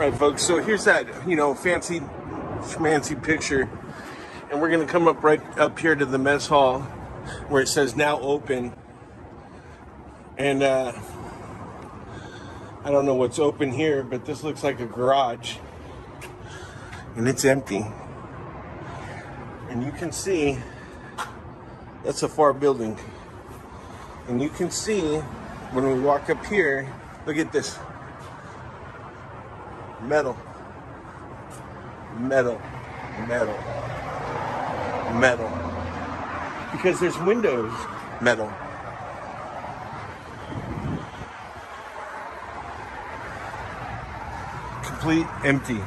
Right, folks, so here's that, fancy schmancy picture. And we're going to come up right up here to the mess hall where it says now open. And I don't know what's open here, but this looks like a garage. And it's empty. And you can see that's a far building. And you can see when we walk up here, look at this. Metal. Because there's windows. Metal. Complete empty.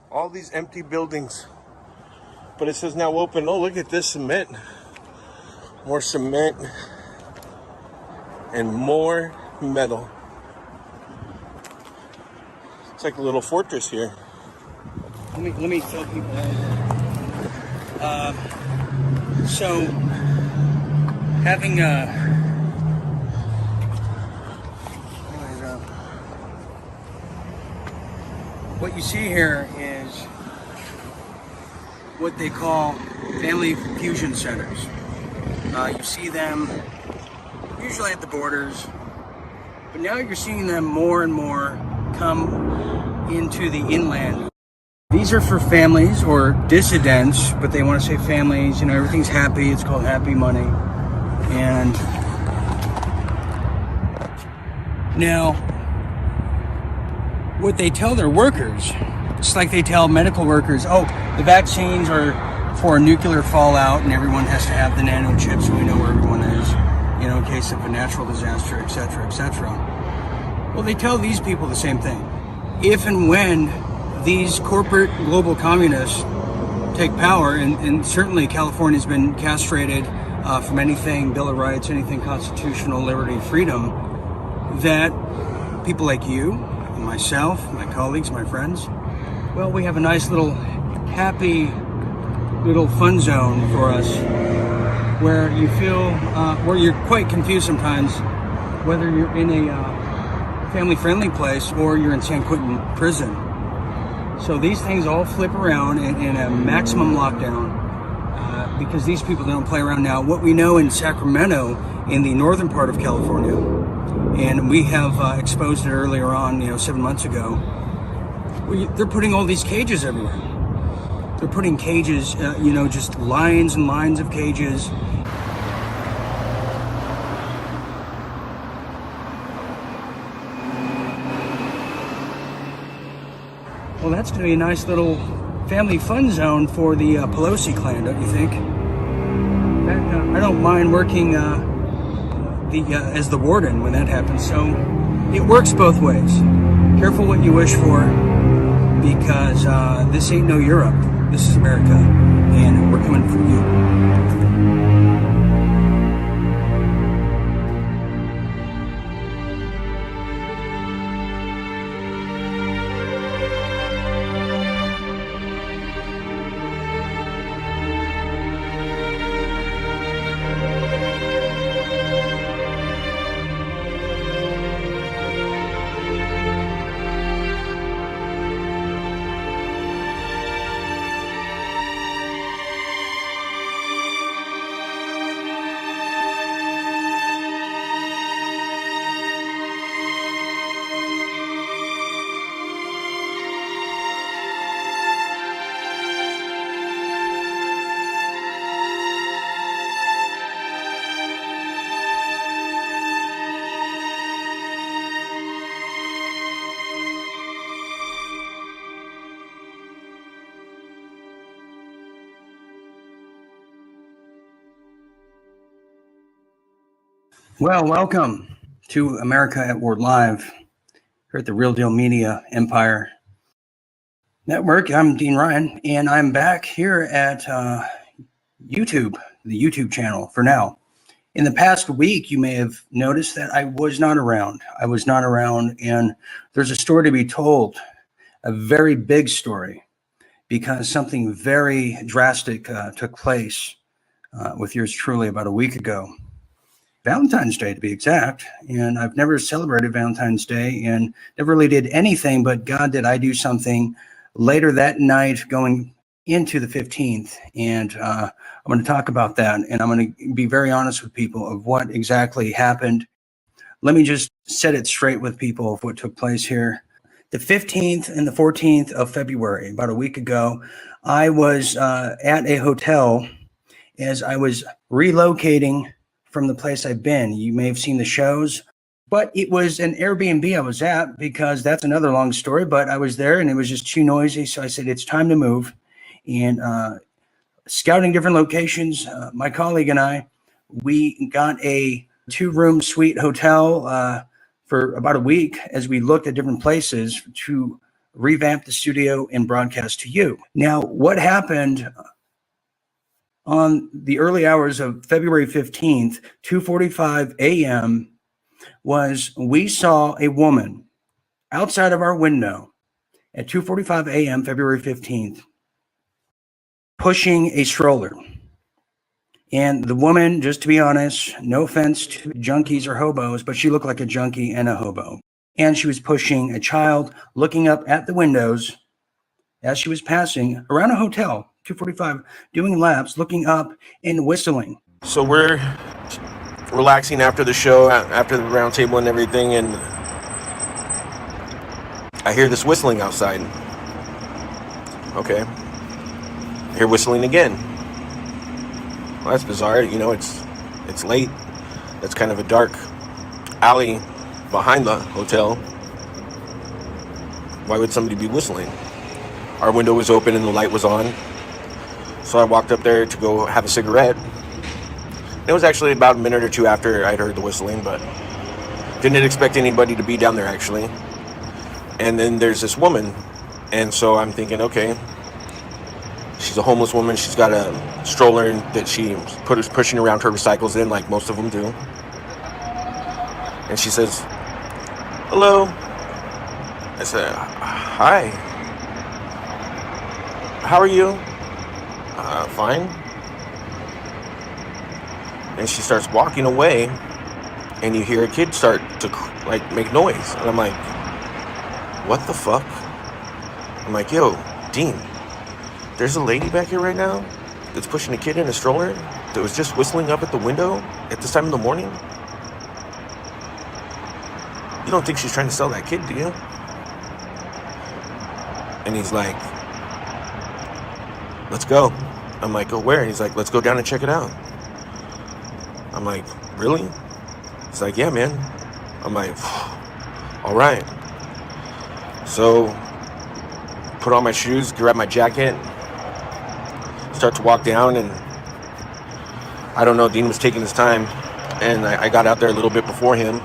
All these empty buildings, but it says now open. Oh, look at this cement. More cement and more metal. It's like a little fortress here. Let me fill people in. So having what you see here is what they call family fusion centers. You see them usually at the borders, but now you're seeing them more and more come into the inland. These are for families or dissidents, but they want to say families, everything's happy, it's called happy money. And now, what they tell their workers, it's like they tell medical workers, oh, the vaccines are for nuclear fallout and everyone has to have the nanochips so we know where everyone is, in case of a natural disaster, etc., etc. Well, they tell these people the same thing. If and when these corporate global communists take power, and certainly California's been castrated from anything Bill of Rights, anything constitutional, liberty, freedom, that people like you, myself, my colleagues, my friends, well, we have a nice little happy little fun zone for us where you feel, where you're quite confused sometimes whether you're in a family-friendly place or you're in San Quentin prison. So these things all flip around in a maximum lockdown because these people don't play around. Now, what we know in Sacramento, in the northern part of California, and we have exposed it earlier on, 7 months ago, they're putting all these cages everywhere. They're putting cages, just lines and lines of cages. Well, that's going to be a nice little family fun zone for the Pelosi clan, don't you think? In fact, I don't mind working as the warden when that happens. So it works both ways. Careful what you wish for, because this ain't no Europe. This is America, and we're coming for you. Well, welcome to America at War Live here at the Real Deal Media Empire Network. I'm Dean Ryan, and I'm back here at YouTube, the YouTube channel for now. In the past week, you may have noticed that I was not around. And there's a story to be told, a very big story. because something very drastic took place with yours truly about a week ago. Valentine's Day, to be exact. And I've never celebrated Valentine's Day and never really did anything, but God, did I do something later that night going into the 15th. And I'm going to talk about that. And I'm going to be very honest with people of what exactly happened. Let me just set it straight with people of what took place here. The 15th and the 14th of February, about a week ago, I was at a hotel as I was relocating from the place I've been. You may have seen the shows, but it was an Airbnb I was at, because that's another long story, but I was there and it was just too noisy. So I said, it's time to move. And scouting different locations, my colleague and I, we got a 2-room suite hotel for about a week as we looked at different places to revamp the studio and broadcast to you. Now, what happened on the early hours of February 15th, 2:45 a.m., was we saw a woman outside of our window at 2:45 a.m., February 15th, pushing a stroller. And the woman, just to be honest, no offense to junkies or hobos, but she looked like a junkie and a hobo. And she was pushing a child, looking up at the windows as she was passing around a hotel, 2:45, doing laps, looking up and whistling. So we're relaxing after the show, after the round table and everything, and I hear this whistling outside. Okay. I hear whistling again. Well, that's bizarre. You know, it's late. It's kind of a dark alley behind the hotel. Why would somebody be whistling? Our window was open and the light was on. So I walked up there to go have a cigarette. It was actually about a minute or two after I'd heard the whistling, but didn't expect anybody to be down there actually. And then there's this woman, and so I'm thinking, okay, she's a homeless woman. She's got a stroller that she is pushing around her recycles in, like most of them do. And she says, "Hello." I said, "Hi. How are you?" "Fine." And she starts walking away, and you hear a kid start to make noise, and I'm like, what the fuck? I'm like, yo, Dean, there's a lady back here right now that's pushing a kid in a stroller that was just whistling up at the window at this time of the morning. You don't think she's trying to sell that kid, do you? And he's like, let's go. I'm like, go where? And he's like, let's go down and check it out. I'm like, really? He's like, yeah, man. I'm like, all right. So, put on my shoes, grab my jacket, start to walk down, and I don't know, Dean was taking his time, and I got out there a little bit before him,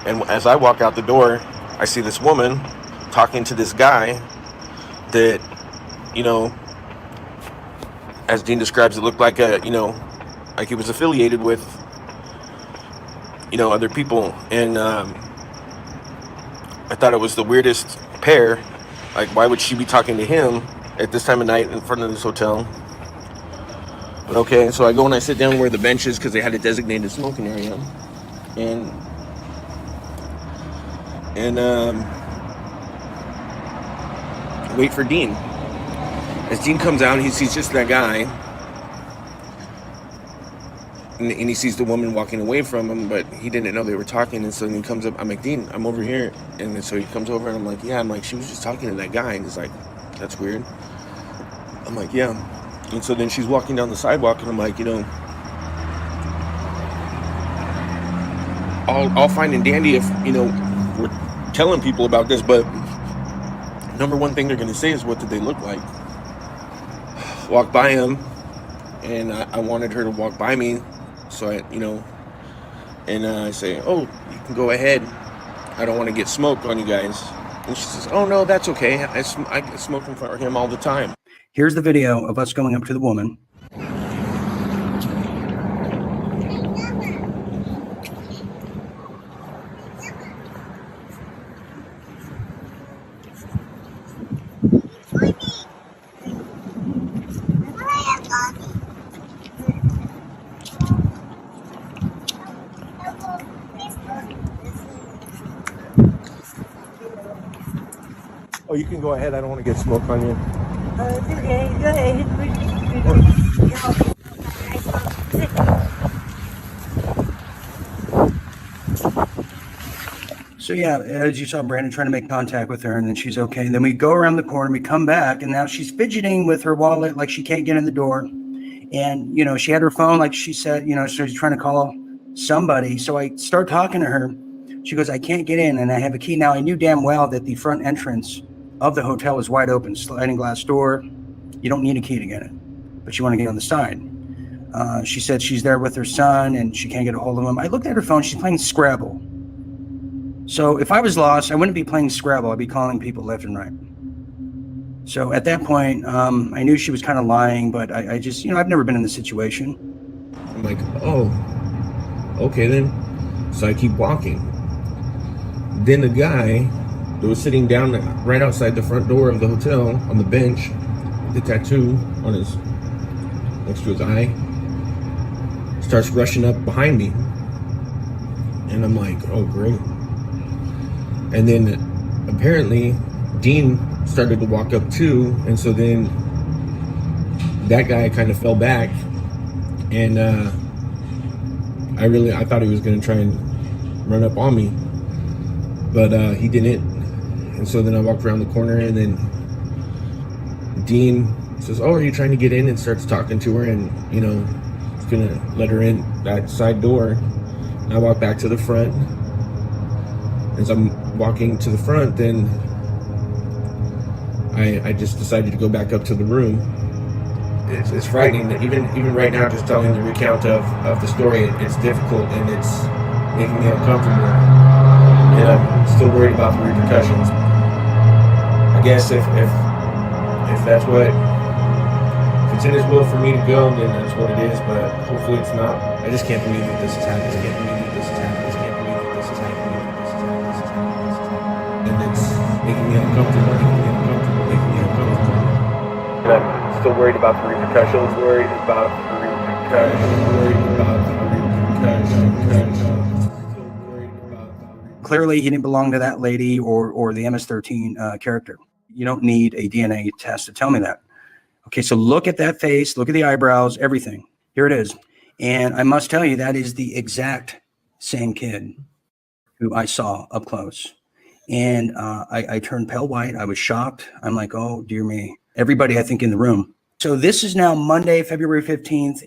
and as I walk out the door, I see this woman talking to this guy that, you know, as Dean describes, it looked like like he was affiliated with, other people. And I thought it was the weirdest pair. Like, why would she be talking to him at this time of night in front of this hotel? But okay, so I go and I sit down where the bench is, because they had a designated smoking area. And wait for Dean. As Dean comes out, he sees just that guy. And he sees the woman walking away from him, but he didn't know they were talking. And so he comes up, I'm like, Dean, I'm over here. And so he comes over, and I'm like, yeah. I'm like, she was just talking to that guy. And he's like, that's weird. I'm like, yeah. And so then she's walking down the sidewalk, and I'm like, all fine and dandy if, we're telling people about this, but number one thing they're going to say is, what did they look like? Walk by him, and I wanted her to walk by me. So I say, oh, you can go ahead. I don't want to get smoke on you guys. And she says, oh, no, that's okay. I get smoke in front of him all the time. Here's the video of us going up to the woman. Oh, you can go ahead. I don't want to get smoke on you. It's okay. Go ahead. So yeah, as you saw, Brandon trying to make contact with her, and then she's okay. And then we go around the corner, we come back, and now she's fidgeting with her wallet, like she can't get in the door. And she had her phone, like she said, so she's trying to call somebody. So I start talking to her. She goes, "I can't get in, and I have a key." Now I knew damn well that the front entrance of the hotel is wide open, sliding glass door. You don't need a key to get in, but you want to get on the side. She said she's there with her son, and she can't get a hold of him. I looked at her phone. She's playing Scrabble. So if I was lost, I wouldn't be playing Scrabble. I'd be calling people left and right. So at that point, I knew she was kind of lying, but I just, I've never been in this situation. I'm like, oh, okay then. So I keep walking. Then the guy that was sitting down right outside the front door of the hotel on the bench, the tattoo on his, next to his eye, starts rushing up behind me. And I'm like, oh great. And then apparently Dean started to walk up too, and so then that guy kind of fell back, and I thought he was going to try and run up on me, but he didn't. And so then I walked around the corner, and then Dean says, "Oh, are you trying to get in?" and starts talking to her, and he's going to let her in that side door. And I walk back to the front. As I'm walking to the front, then I just decided to go back up to the room. It's frightening. Even right now, just telling the recount of the story, it's difficult and it's making me uncomfortable. And I'm still worried about the repercussions. I guess if that's what, if it's in his will for me to go, then that's what it is. But hopefully it's not. I just can't believe that this has happened. I can't believe that this has happened. I can't believe that this has happened. And it's making me uncomfortable. And I'm still worried about the repercussions. Clearly, he didn't belong to that lady or the MS-13 character. You don't need a DNA test to tell me that. Okay, so look at that face, look at the eyebrows, everything. Here it is. And I must tell you, that is the exact same kid who I saw up close. And I turned pale white. I was shocked. I'm like, oh, dear me. Everybody, I think, in the room. So this is now Monday, February 15th.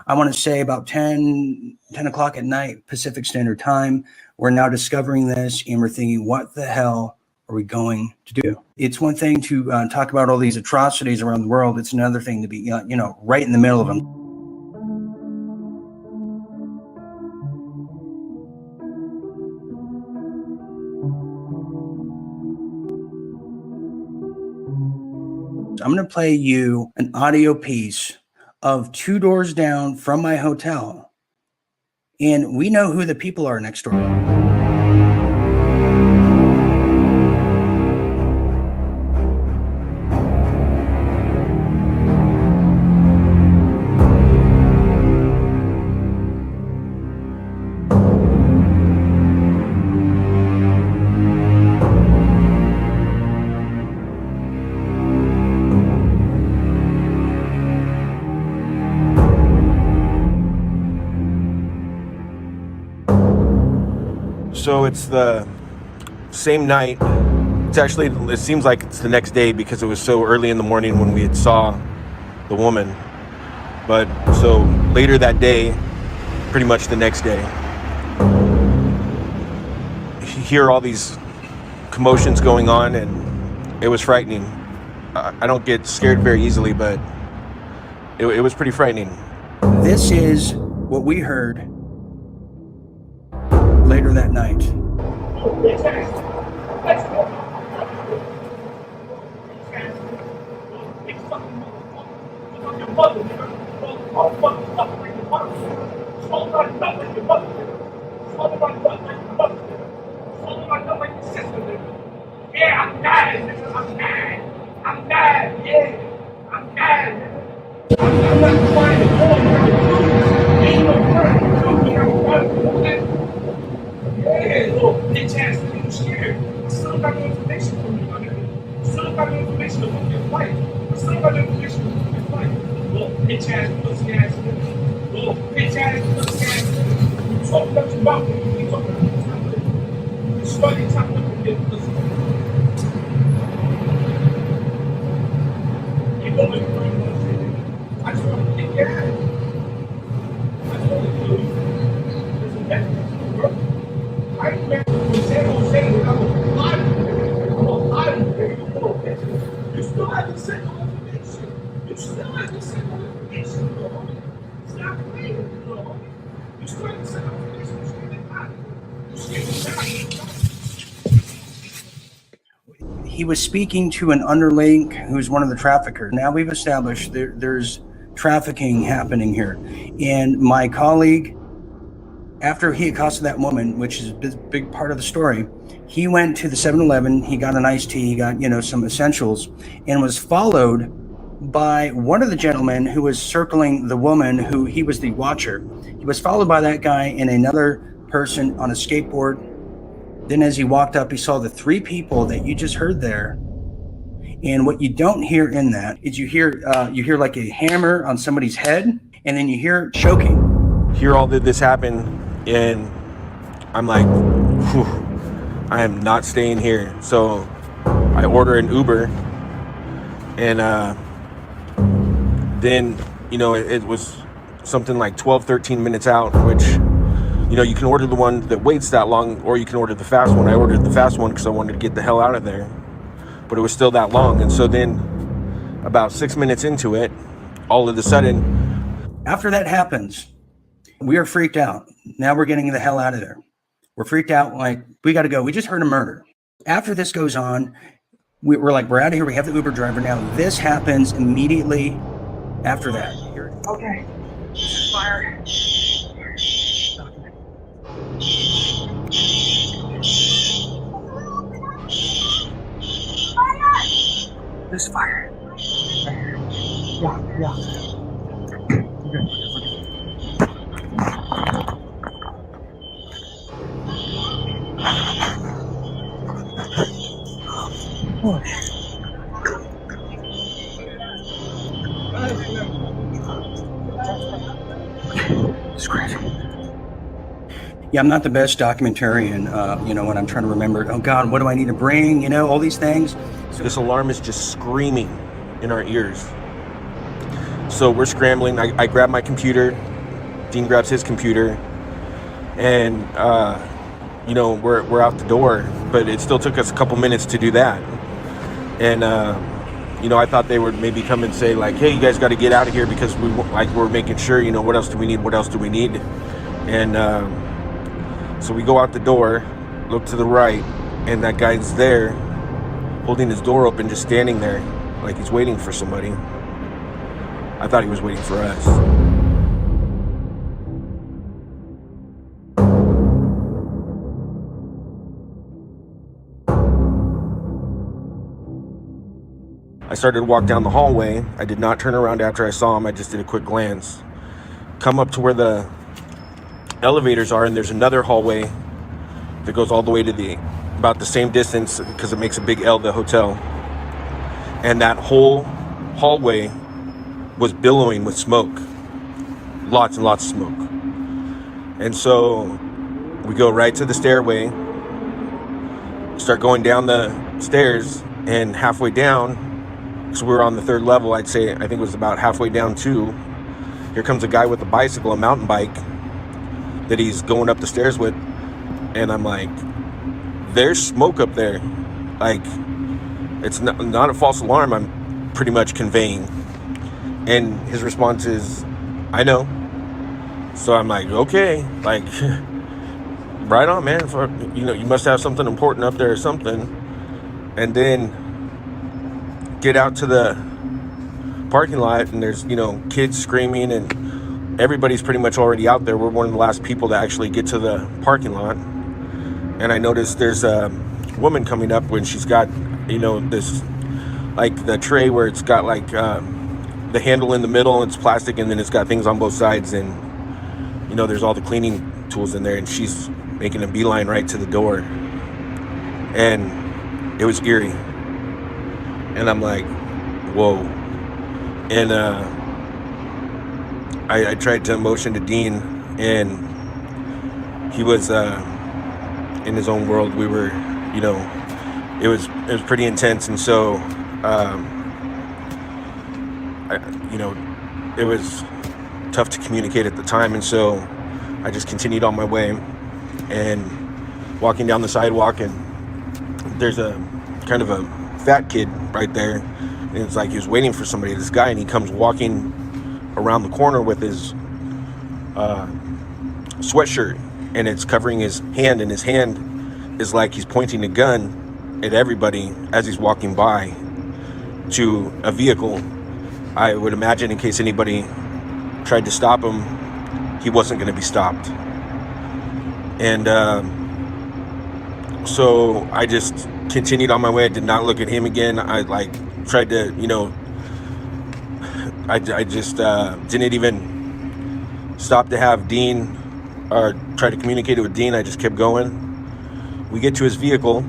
I want to say about 10 o'clock at night, Pacific Standard Time. We're now discovering this, and we're thinking, what the hell are we going to do? It's one thing to talk about all these atrocities around the world. It's another thing to be, right in the middle of them. I'm going to play you an audio piece of 2 doors down from my hotel. And we know who the people are next door. So it's the same night. It seems like it's the next day because it was so early in the morning when we had saw the woman. But so later that day, pretty much the next day, you hear all these commotions going on, and it was frightening. I don't get scared very easily, but it was pretty frightening. This is what we heard later that night. Yeah, I'm mad. I'm mad. Yeah, I'm mad. I'm not trying to go. Ain't no friend. Yeah, little bitch ass nigga, you scared. Still got no information from me, my nigga. Still got the information to book your flight. Still got the information to book your flight. Little bitch ass, pussy ass nigga. Little bitch ass, pussy ass nigga. You talk about your mouth. You talk about your mouth. You study top up and get pussy. You don't make money on this shit. I just want to kick your ass. I just want to kill you. There's a method, bro. I ain't met you in San Jose and I'm a liar. I'm a liar, baby. You little bitch. You still haven't sent no information. You still haven't sent no information, little homie. It's not playing, little homie. You still haven't sent no information. You still didn't have it. You still didn't have it. He was speaking to an underling who's one of the traffickers. Now we've established there's trafficking happening here. And my colleague, after he accosted that woman, which is a big part of the story, he went to the 7-Eleven, he got an iced tea, he got, some essentials, and was followed by one of the gentlemen who was circling the woman who he was the watcher. He was followed by that guy and another person on a skateboard. Then as he walked up, he saw the 3 people that you just heard there. And what you don't hear in that is you hear like a hammer on somebody's head, and then you hear choking. Hear all this happen, and I'm like, whew, I am not staying here. So I order an Uber, and then, it was something like 12, 13 minutes out, which, you can order the one that waits that long, or you can order the fast one. I ordered the fast one because I wanted to get the hell out of there, but it was still that long. And so then about 6 minutes into it, all of a sudden, after that happens, we are freaked out. Now we're getting the hell out of there. We're freaked out, like, we got to go. We just heard a murder. After this goes on, we're like, we're out of here. We have the Uber driver now. This happens immediately after that. Okay. Fire. There's fire. Yeah. It's crazy. Yeah, I'm not the best documentarian, when I'm trying to remember, oh God, what do I need to bring? All these things. So this alarm is just screaming in our ears. So we're scrambling. I grab my computer. Dean grabs his computer. And, we're out the door. But it still took us a couple minutes to do that. And, I thought they would maybe come and say, like, hey, you guys got to get out of here because we're making sure, what else do we need? And so we go out the door, look to the right, and that guy's there holding his door open, just standing there like he's waiting for somebody. I thought he was waiting for us. I started to walk down the hallway. I did not turn around after I saw him. I just did a quick glance. Come up to where the elevators are, and there's another hallway that goes all the way to about the same distance, because it makes a big L, the hotel. And that whole hallway was billowing with smoke. Lots and lots of smoke. And so we go right to the stairway, start going down the stairs, and halfway down, so we were on the 3rd level, I think it was about halfway down too. Here comes a guy with a bicycle, a mountain bike, that he's going up the stairs with. And I'm like, there's smoke up there. Like, it's not a false alarm I'm pretty much conveying. And his response is, I know. So I'm like, okay, like, right on, man. You must have something important up there or something. And then get out to the parking lot, and there's, kids screaming, and everybody's pretty much already out there. We're one of the last people to actually get to the parking lot. And I noticed there's a woman coming up when she's got, this, like, the tray where it's got, like, the handle in the middle, and it's plastic, and then it's got things on both sides, and, there's all the cleaning tools in there, and she's making a beeline right to the door. And it was eerie. And I'm like, whoa. And I tried to motion to Dean, and he was in his own world. We were, you know, it was pretty intense. And so it was tough to communicate at the time, and so I just continued on my way and walking down the sidewalk, and there's a kind of a fat kid right there, and it's like he was waiting for somebody, this guy, and he comes walking around the corner with his sweatshirt, and it's covering his hand, and his hand is like he's pointing a gun at everybody as he's walking by to a vehicle. I would imagine in case anybody tried to stop him, he wasn't going to be stopped. And so I just continued on my way. I did not look at him again. I tried to, I just didn't even stop to have Dean or try to communicate it with Dean. I just kept going. We get to his vehicle,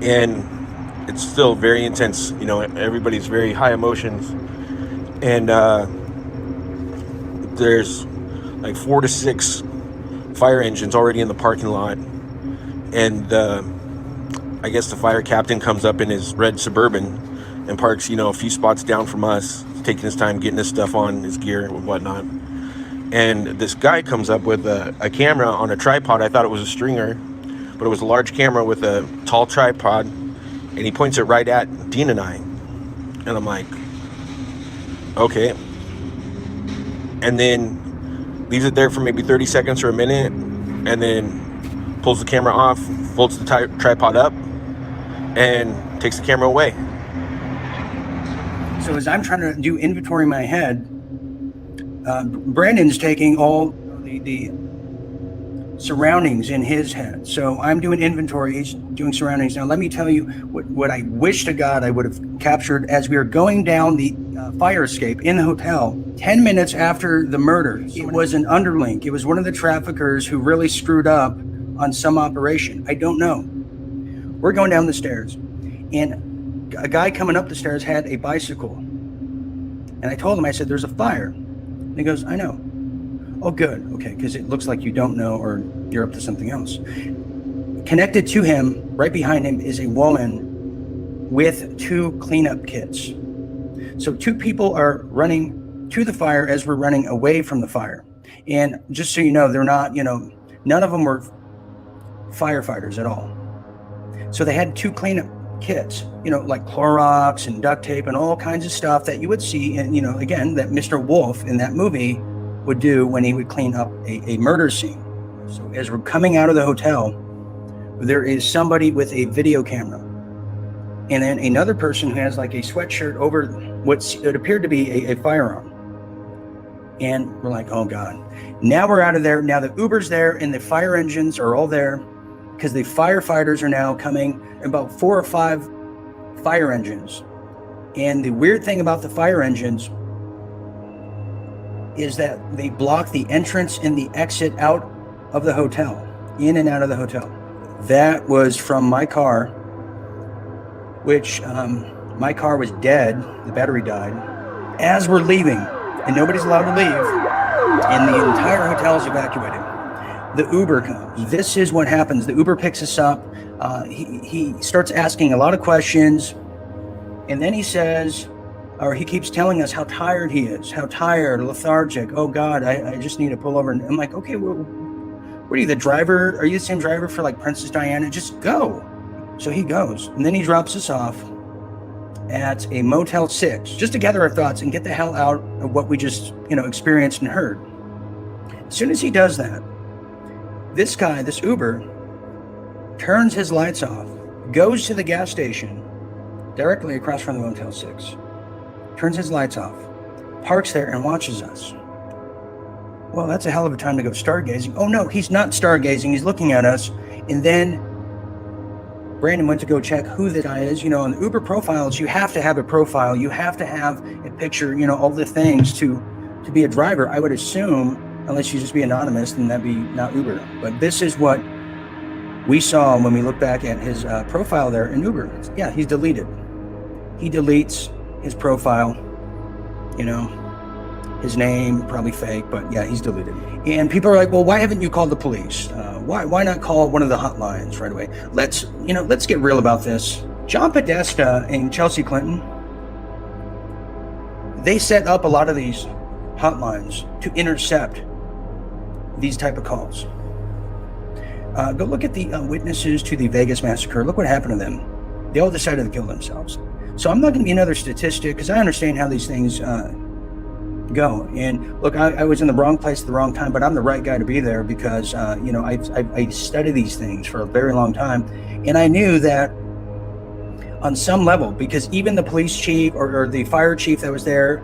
and it's still very intense. Everybody's very high emotions, and there's like 4 to 6 fire engines already in the parking lot, and I guess the fire captain comes up in his red Suburban and parks, a few spots down from us, taking his time getting his stuff on, his gear and whatnot. And this guy comes up with a camera on a tripod. I thought it was a stringer, but it was a large camera with a tall tripod, and he points it right at Dean and I. And I'm like, okay. And then leaves it there for maybe 30 seconds or a minute, and then pulls the camera off, folds the tripod up, and takes the camera away. So as I'm trying to do inventory in my head, Brandon's taking all the surroundings in his head. So I'm doing inventory, he's doing surroundings. Now let me tell you what I wish to God I would have captured as we were going down the fire escape in the hotel 10 minutes after the murder. It was an underlink. It was one of the traffickers who really screwed up on some operation. I don't know. We're going down the stairs, and a guy coming up the stairs had a bicycle. And I told him, I said, there's a fire. And he goes, I know. Oh, good. Okay, because it looks like you don't know, or you're up to something else. Connected to him, right behind him, is a woman with 2 cleanup kits. So 2 people are running to the fire as we're running away from the fire. And just so you know, they're not, none of them were firefighters at all. So they had 2 cleanup kits, like Clorox and duct tape and all kinds of stuff that you would see, and again, that Mr. Wolf in that movie would do when he would clean up a murder scene. So as we're coming out of the hotel, there is somebody with a video camera, and then another person who has like a sweatshirt over what appeared to be a firearm. And we're like, oh God. Now we're out of there. Now the Uber's there, and the fire engines are all there, because the firefighters are now coming, about 4 or 5 fire engines. And the weird thing about the fire engines is that they block the entrance and the exit out of the hotel, in and out of the hotel. That was from my car, which my car was dead. The battery died as we're leaving, and nobody's allowed to leave, and the entire hotel is evacuated. The Uber comes. This is what happens. The Uber picks us up. He starts asking a lot of questions, and then he says, or he keeps telling us how tired he is, how tired, lethargic. Oh God, I just need to pull over. And I'm like, okay, well, what are you, the driver? Are you the same driver for like Princess Diana? Just go. So he goes, and then he drops us off at a Motel 6, just to gather our thoughts and get the hell out of what we just, experienced and heard. As soon as he does that, this guy, this Uber, turns his lights off, goes to the gas station directly across from the Motel 6, turns his lights off, parks there, and watches us. Well, that's a hell of a time to go stargazing. Oh no, he's not stargazing, he's looking at us. And then Brandon went to go check who the guy is. On the Uber profiles, you have to have a profile, you have to have a picture, all the things to be a driver, I would assume. Unless you just be anonymous, then that'd be not Uber. But this is what we saw when we look back at his profile there in Uber. Yeah, he's deleted. he deletes his profile, you know, his name, probably fake, but yeah, he's deleted. And people are like, well, why haven't you called the police? Why not call one of the hotlines right away? Let's get real about this. John Podesta and Chelsea Clinton, they set up a lot of these hotlines to intercept these type of calls. Go look at the witnesses to the Vegas massacre. Look what happened to them. They all decided to kill themselves. So I'm not going to be another statistic, because I understand how these things go. And look, I was in the wrong place at the wrong time, but I'm the right guy to be there, because I studied these things for a very long time, and I knew that on some level, because even the police chief or the fire chief that was there,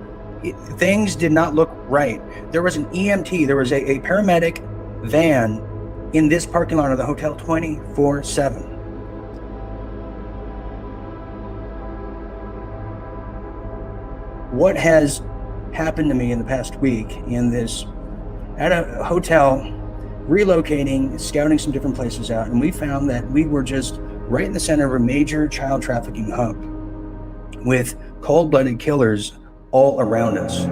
things did not look right. There was an EMT, there was a paramedic van in this parking lot of the hotel 24/7. What has happened to me in the past week in this, at a hotel, relocating, scouting some different places out, and we found that we were just right in the center of a major child trafficking hub with cold-blooded killers all around us.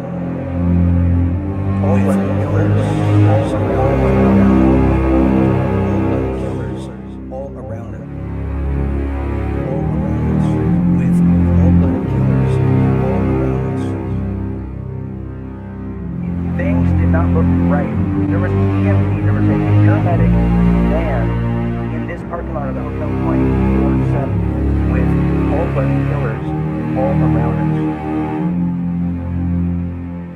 Cold-blooded killers all around us. With cold-blooded killers all around us. Things did not look right. There was an EMT, there was a paramedic van in this parking lot of the hotel 24/7 with cold-blooded killers all around us.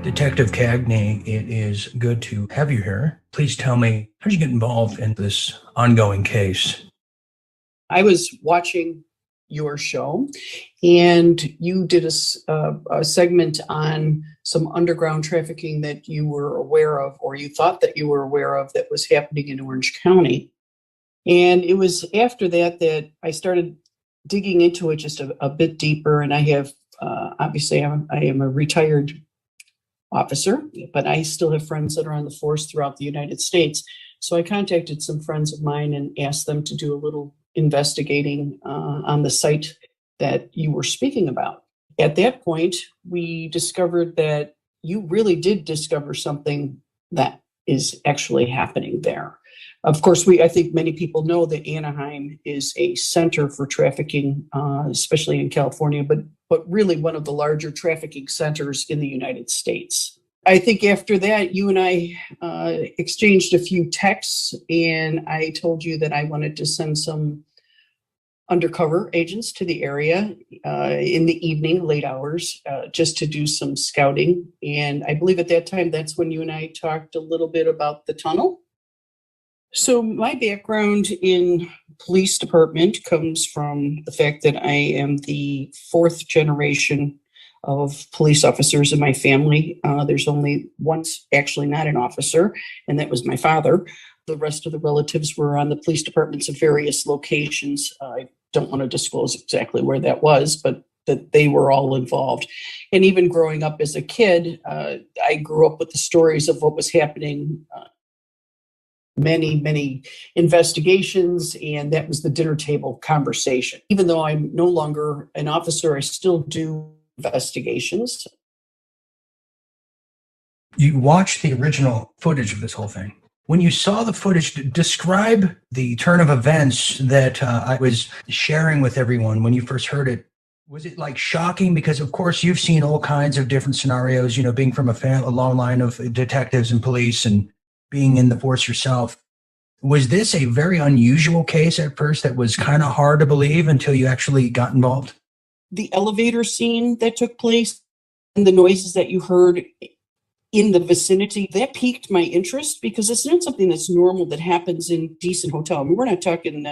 Detective Cagney, it is good to have you here. Please tell me, how did you get involved in this ongoing case? I was watching your show, and you did a segment on some underground trafficking that you were aware of, or you thought that you were aware of, that was happening in Orange County. And it was after that that I started digging into it just a bit deeper. And I have, obviously, I am a retired officer, but I still have friends that are on the force throughout the United States. So I contacted some friends of mine and asked them to do a little investigating on the site that you were speaking about. At that point, we discovered that you really did discover something that is actually happening there. Of course, I think many people know that Anaheim is a center for trafficking, especially in California, but really one of the larger trafficking centers in the United States. I think after that, you and I exchanged a few texts, and I told you that I wanted to send some undercover agents to the area in the evening, late hours, just to do some scouting. And I believe at that time, that's when you and I talked a little bit about the tunnel. So my background in police department comes from the fact that I am the fourth generation of police officers in my family. There's only one, actually not an officer, and that was my father. The rest of the relatives were on the police departments of various locations. I don't want to disclose exactly where that was, but that they were all involved. And even growing up as a kid, I grew up with the stories of what was happening, many investigations, and that was the dinner table conversation. Even though I'm no longer an officer, I still do investigations. You watched the original footage of this whole thing. When you saw the footage, describe the turn of events that I was sharing with everyone when you first heard it. Was it like shocking? Because of course you've seen all kinds of different scenarios, being from a long line of detectives and police and being in the force yourself. Was this a very unusual case at first that was kind of hard to believe until you actually got involved? The elevator scene that took place and the noises that you heard in the vicinity, that piqued my interest, because it's not something that's normal that happens in decent hotel. I mean, we're not talking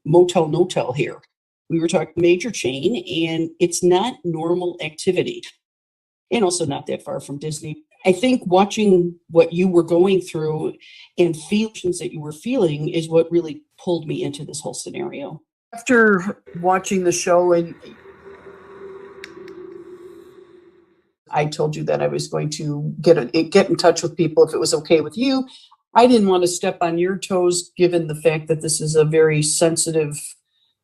motel, no-tell here. We were talking major chain, and it's not normal activity. And also not that far from Disney. I think watching what you were going through and feelings that you were feeling is what really pulled me into this whole scenario. After watching the show, and I told you that I was going to get in touch with people if it was okay with you. I didn't want to step on your toes, given the fact that this is a very sensitive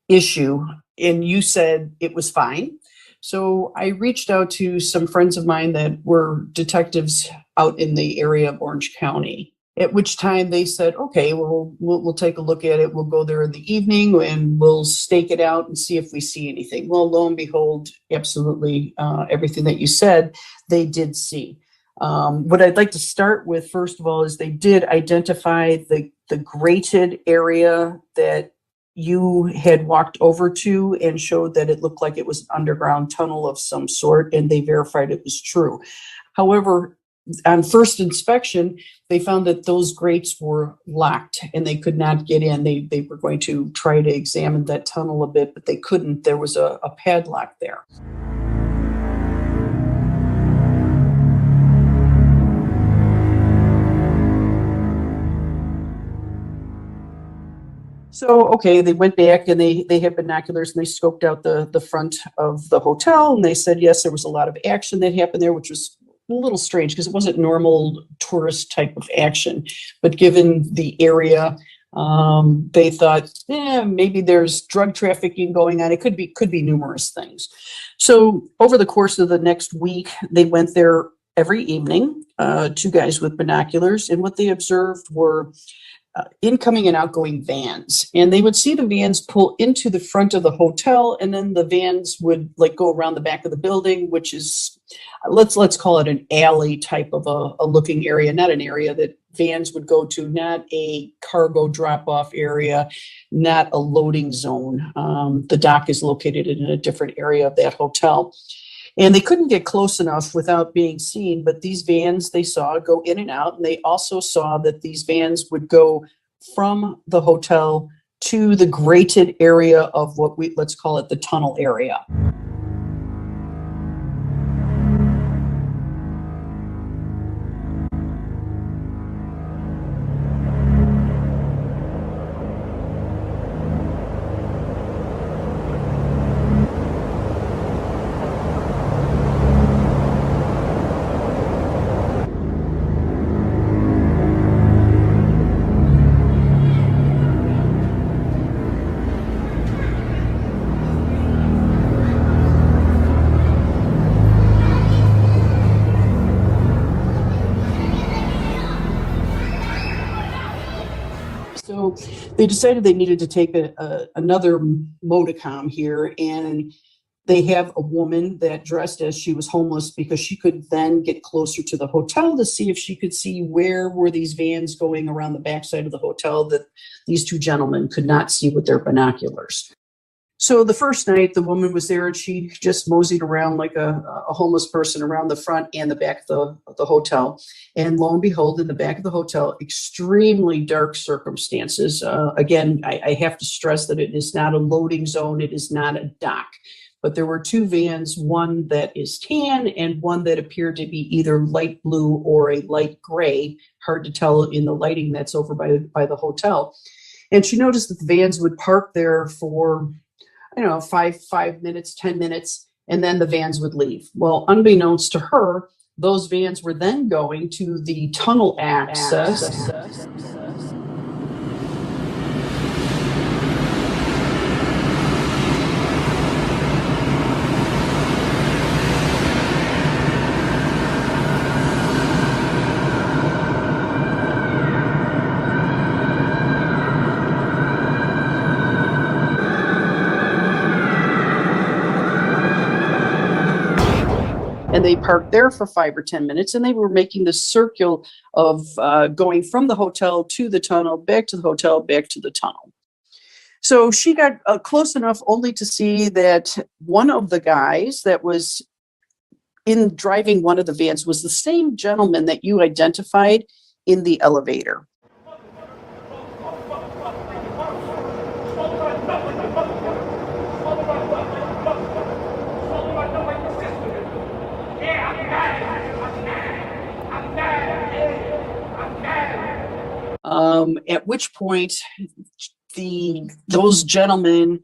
issue. And you said it was fine. So I reached out to some friends of mine that were detectives out in the area of Orange County, at which time they said, okay, well, we'll take a look at it. We'll go there in the evening and we'll stake it out and see if we see anything. Well, lo and behold, absolutely everything that you said, they did see. What I'd like to start with, first of all, is they did identify the grated area that you had walked over to and showed that it looked like it was an underground tunnel of some sort, and they verified it was true. However, on first inspection, they found that those grates were locked and they could not get in. They were going to try to examine that tunnel a bit, but they couldn't. There was a padlock there. So, okay, they went back and they had binoculars and they scoped out the front of the hotel, and they said, yes, there was a lot of action that happened there, which was a little strange because it wasn't normal tourist type of action. But given the area, they thought, maybe there's drug trafficking going on. It could be numerous things. So over the course of the next week, they went there every evening, two guys with binoculars, and what they observed were incoming and outgoing vans, and they would see the vans pull into the front of the hotel, and then the vans would like go around the back of the building, which is let's call it an alley type of a looking area, not an area that vans would go to, not a cargo drop-off area, not a loading zone. The dock is located in a different area of that hotel. And they couldn't get close enough without being seen, but these vans they saw go in and out, and they also saw that these vans would go from the hotel to the grated area of let's call it the tunnel area. So they decided they needed to take another modicum here, and they have a woman that dressed as she was homeless because she could then get closer to the hotel to see if she could see where were these vans going around the backside of the hotel that these two gentlemen could not see with their binoculars. So the first night, the woman was there and she just moseyed around like a homeless person around the front and the back of the hotel. And lo and behold, in the back of the hotel, extremely dark circumstances. Again, I have to stress that it is not a loading zone. It is not a dock. But there were two vans, one that is tan and one that appeared to be either light blue or a light gray. Hard to tell in the lighting that's over by the hotel. And she noticed that the vans would park there for 5 minutes, 10 minutes, and then the vans would leave. Well, unbeknownst to her, those vans were then going to the tunnel access. And they parked there for 5 or 10 minutes, and they were making the circle of going from the hotel to the tunnel, back to the hotel, back to the tunnel. So she got close enough only to see that one of the guys that was in driving one of the vans was the same gentleman that you identified in the elevator. At which point those gentlemen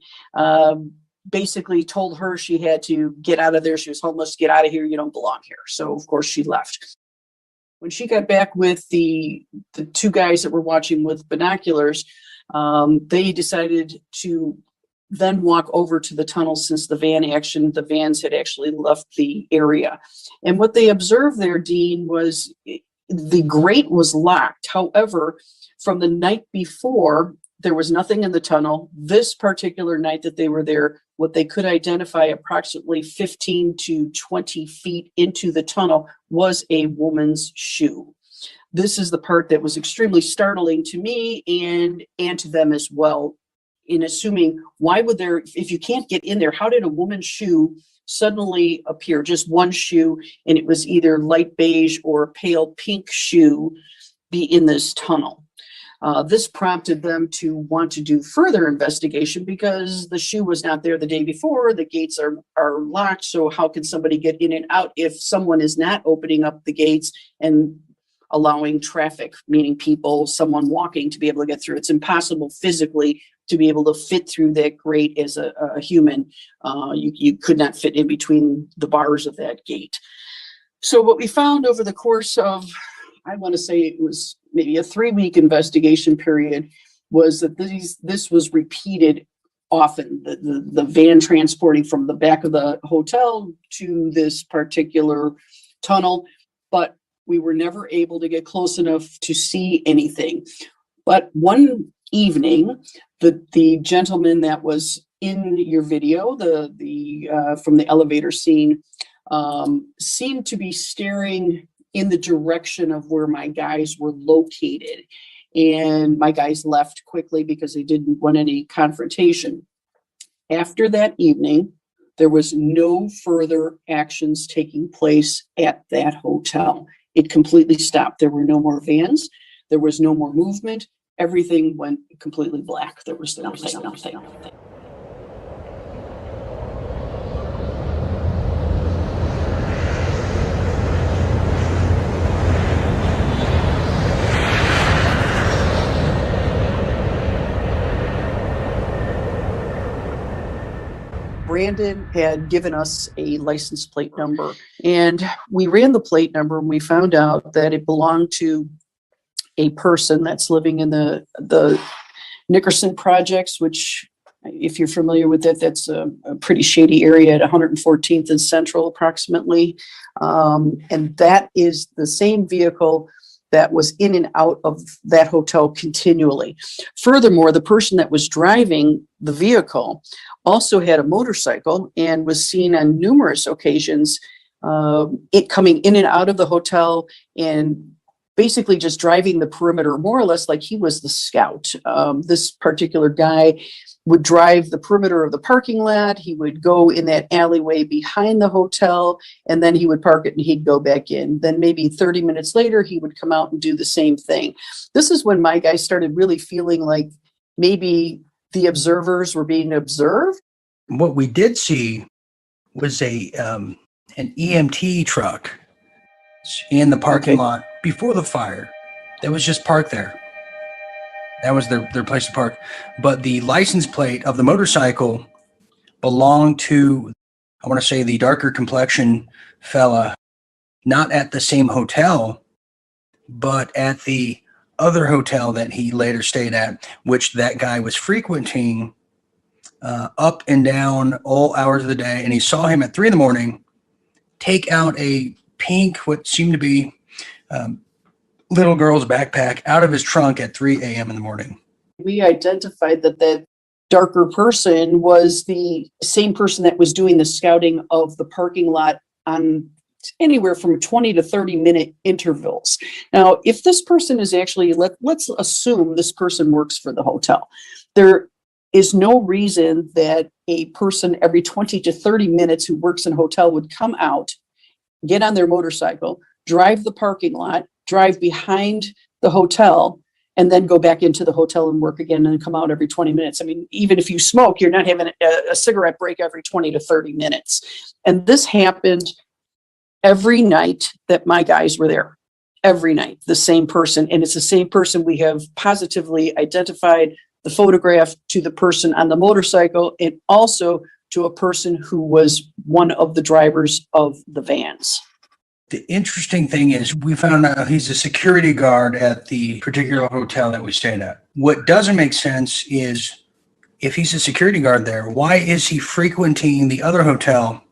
basically told her she had to get out of there. She was homeless. Get out of here. You don't belong here. So of course she left. When she got back with the two guys that were watching with binoculars, they decided to then walk over to the tunnel since the vans had actually left the area. And what they observed there, Dean, was the grate was locked. However, from the night before, there was nothing in the tunnel. This particular night that they were there, what they could identify approximately 15 to 20 feet into the tunnel was a woman's shoe. This is the part that was extremely startling to me and to them as well, in assuming why would there, if you can't get in there, how did a woman's shoe suddenly appear? Just one shoe, and it was either light beige or pale pink shoe be in this tunnel. This prompted them to want to do further investigation because the shoe was not there the day before. The gates are locked, so how can somebody get in and out if someone is not opening up the gates and allowing traffic, meaning people, someone walking, to be able to get through? It's impossible physically to be able to fit through that grate as a human. You could not fit in between the bars of that gate. So what we found over the course of, I want to say it was maybe a 3-week investigation period, was that this was repeated often. The van transporting from the back of the hotel to this particular tunnel, but we were never able to get close enough to see anything. But one evening, the gentleman that was in your video, from the elevator scene, seemed to be staring in the direction of where my guys were located. And my guys left quickly because they didn't want any confrontation. After that evening, there was no further actions taking place at that hotel. It completely stopped. There were no more vans. There was no more movement. Everything went completely black. There was nothing. Brandon had given us a license plate number, and we ran the plate number and we found out that it belonged to a person that's living in the Nickerson projects, which, if you're familiar with it, that's a pretty shady area at 114th and Central approximately. And that is the same vehicle that was in and out of that hotel continually. Furthermore, the person that was driving the vehicle also had a motorcycle and was seen on numerous occasions it coming in and out of the hotel and basically just driving the perimeter, more or less like he was the scout. This particular guy would drive the perimeter of the parking lot. He would go in that alleyway behind the hotel, and then he would park it and he'd go back in. Then maybe 30 minutes later, he would come out and do the same thing. This is when my guys started really feeling like maybe the observers were being observed. What we did see was an EMT truck in the parking lot before the fire that was just parked there. That was their place to park. But the license plate of the motorcycle belonged to, I want to say, the darker complexion fella, not at the same hotel, but at the other hotel that he later stayed at, which that guy was frequenting up and down all hours of the day. And he saw him at 3 a.m. take out a pink, what seemed to be little girl's backpack out of his trunk at 3 a.m. in the morning. We identified that darker person was the same person that was doing the scouting of the parking lot on anywhere from 20 to 30 minute intervals. Now, if this person is actually, let's assume this person works for the hotel. There is no reason that a person every 20 to 30 minutes who works in a hotel would come out, get on their motorcycle, drive the parking lot, drive behind the hotel, and then go back into the hotel and work again and come out every 20 minutes. I mean, even if you smoke, you're not having a cigarette break every 20 to 30 minutes. And this happened every night that my guys were there. Every night, the same person. And it's the same person. We have positively identified the photograph to the person on the motorcycle and also to a person who was one of the drivers of the vans. The interesting thing is we found out he's a security guard at the particular hotel that we stayed at. What doesn't make sense is if he's a security guard there, why is he frequenting the other hotel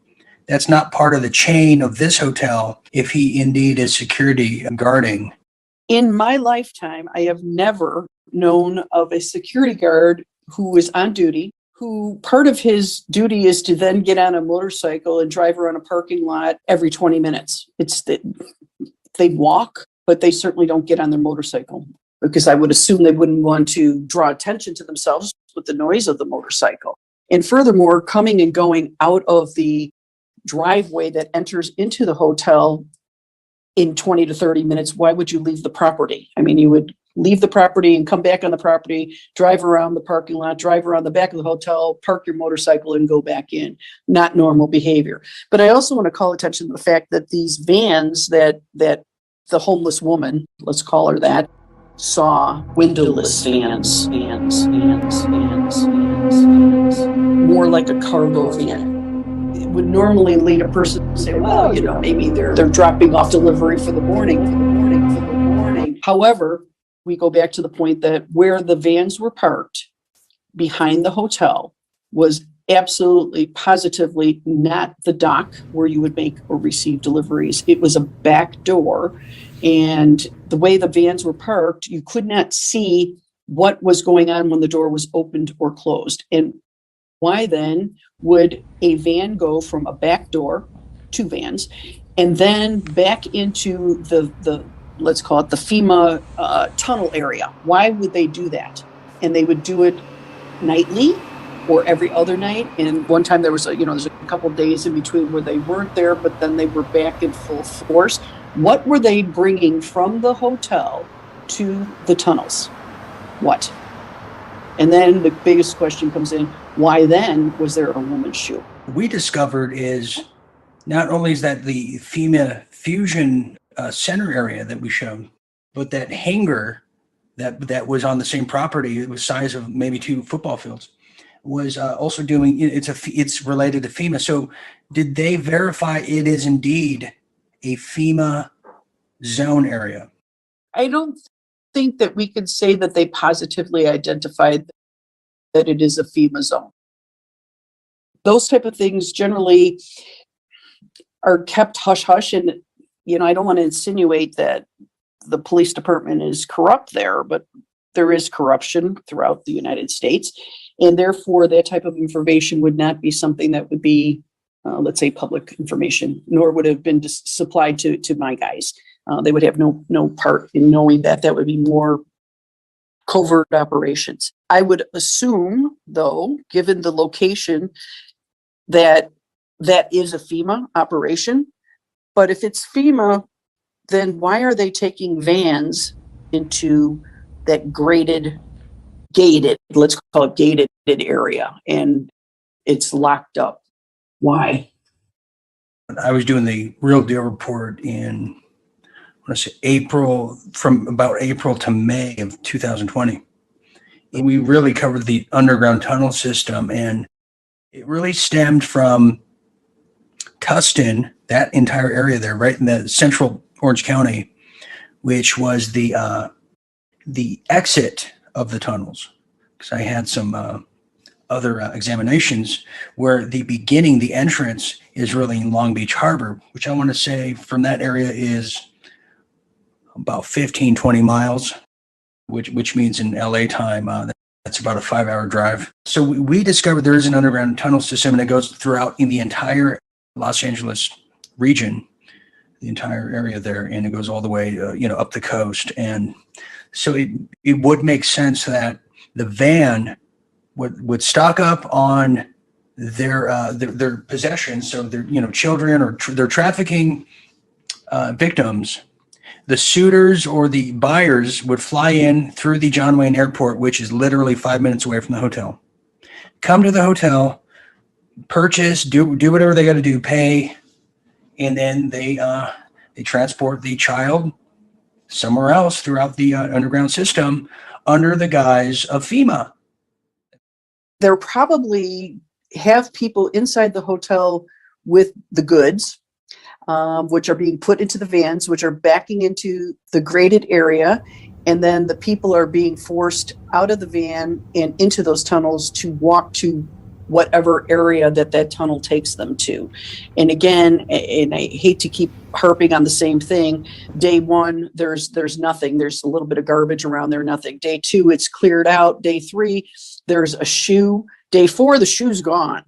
that's not part of the chain of this hotel if he indeed is security guarding? In my lifetime, I have never known of a security guard who is on duty, who part of his duty is to then get on a motorcycle and drive around a parking lot every 20 minutes. It's that they walk, but they certainly don't get on their motorcycle, because I would assume they wouldn't want to draw attention to themselves with the noise of the motorcycle. And furthermore, coming and going out of the driveway that enters into the hotel in 20 to 30 minutes, why would you leave the property? I mean, you would leave the property and come back on the property, drive around the parking lot, drive around the back of the hotel, park your motorcycle and go back in. Not normal behavior. But I also want to call attention to the fact that these vans that the homeless woman, let's call her that, saw, windowless vans, more like a cargo van. It would normally lead a person to say, well, you know, maybe they're dropping off delivery for the morning. However, we go back to the point that where the vans were parked behind the hotel was absolutely, positively not the dock where you would make or receive deliveries. It was a back door. And the way the vans were parked, you could not see what was going on when the door was opened or closed. And why then would a van go from a back door, two vans, and then back into the let's call it the FEMA tunnel area? Why would they do that? And they would do it nightly or every other night. And one time there's a couple days in between where they weren't there, but then they were back in full force. What were they bringing from the hotel to the tunnels? What? And then the biggest question comes in, why then was there a woman's shoe? We discovered is not only is that the FEMA fusion center area that we showed, but that hangar that was on the same property, it was size of maybe 2 football fields, was also doing, it's related to FEMA. So did they verify it is indeed a FEMA zone area? I don't think that we could say that they positively identified that it is a FEMA zone. Those type of things generally are kept hush-hush. And, I don't want to insinuate that the police department is corrupt there, but there is corruption throughout the United States. And therefore, that type of information would not be something that would be, let's say, public information, nor would have been supplied to my guys. They would have no part in knowing that. That would be more covert operations. I would assume, though, given the location, that is a FEMA operation. But if it's FEMA, then why are they taking vans into that gated, let's call it gated area, and it's locked up? Why? I was doing the Real Deal report in, I want to say April, from about April to May of 2020. And we really covered the underground tunnel system, and it really stemmed from Tustin, that entire area there, right in the central Orange County, which was the exit of the tunnels. Because I had some other examinations where the beginning, the entrance is really in Long Beach Harbor, which I want to say from that area is about 15, 20 miles, which means in LA time, that's about a 5-hour drive. So we discovered there is an underground tunnel system, and it goes throughout in the entire Los Angeles region, the entire area there, and it goes all the way, up the coast. And so it would make sense that the van would stock up on their possessions, so their children or their trafficking victims. The suitors or the buyers would fly in through the John Wayne Airport, which is literally 5 minutes away from the hotel. Come to the hotel, purchase, do whatever they got to do, pay, and then they transport the child somewhere else throughout the underground system under the guise of FEMA. They'll probably have people inside the hotel with the goods, which are being put into the vans, which are backing into the graded area. And then the people are being forced out of the van and into those tunnels to walk to whatever area that tunnel takes them to. And again, and I hate to keep harping on the same thing, day one, there's nothing. There's a little bit of garbage around there, nothing. Day two, it's cleared out. Day three, there's a shoe. Day four, the shoe's gone.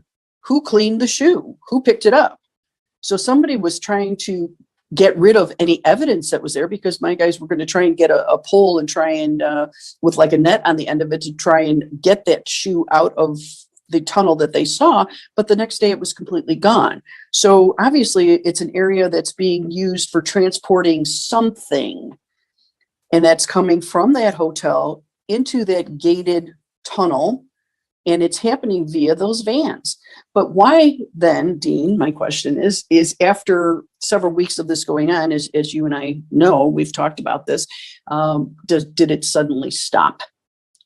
Who cleaned the shoe? Who picked it up? So somebody was trying to get rid of any evidence that was there, because my guys were going to try and get a pole and try and with like a net on the end of it to try and get that shoe out of the tunnel that they saw. But the next day it was completely gone. So obviously it's an area that's being used for transporting something, and that's coming from that hotel into that gated tunnel, and it's happening via those vans. But why then, Dean, my question is after several weeks of this going on, as you and I know, we've talked about this, did it suddenly stop?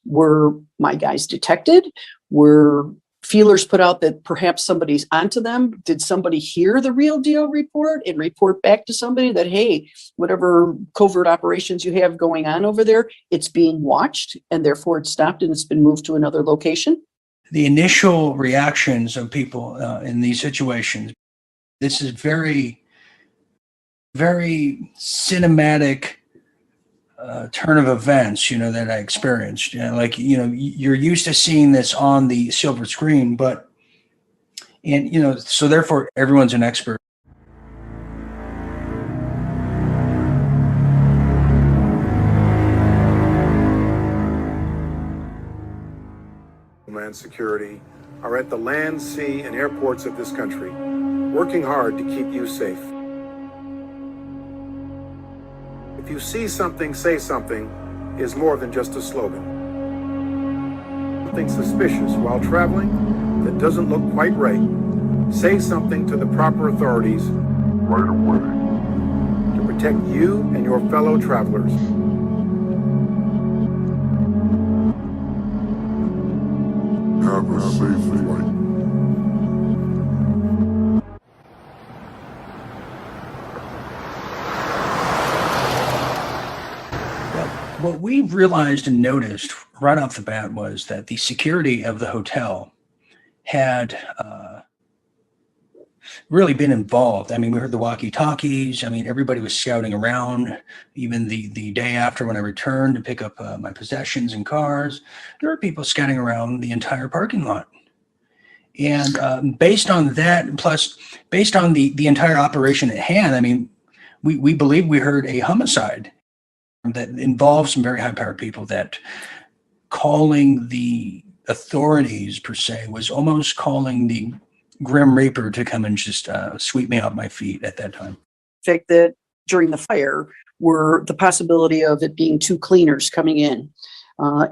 Were my guys detected? Were feelers put out that perhaps somebody's onto them? Did somebody hear the Real Deal report and report back to somebody that, hey, whatever covert operations you have going on over there, it's being watched, and therefore it stopped and it's been moved to another location? The initial reactions of people in these situations, this is very, very cinematic turn of events, that I experienced. You're used to seeing this on the silver screen, so therefore everyone's an expert. Homeland Security are at the land, sea, and airports of this country, working hard to keep you safe. If you see something, say something is more than just a slogan. Something suspicious while traveling that doesn't look quite right, say something to the proper authorities right away to protect you and your fellow travelers. Have a safe flight. What we realized and noticed right off the bat was that the security of the hotel had really been involved. I mean, we heard the walkie-talkies. I mean, everybody was scouting around. Even the day after, when I returned to pick up my possessions and cars, there were people scouting around the entire parking lot. And based on that, plus based on the entire operation at hand, I mean, we believe we heard a homicide that involves some very high-powered people, that calling the authorities, per se, was almost calling the Grim Reaper to come and just sweep me off my feet at that time. The fact that during the fire were the possibility of it being two cleaners coming in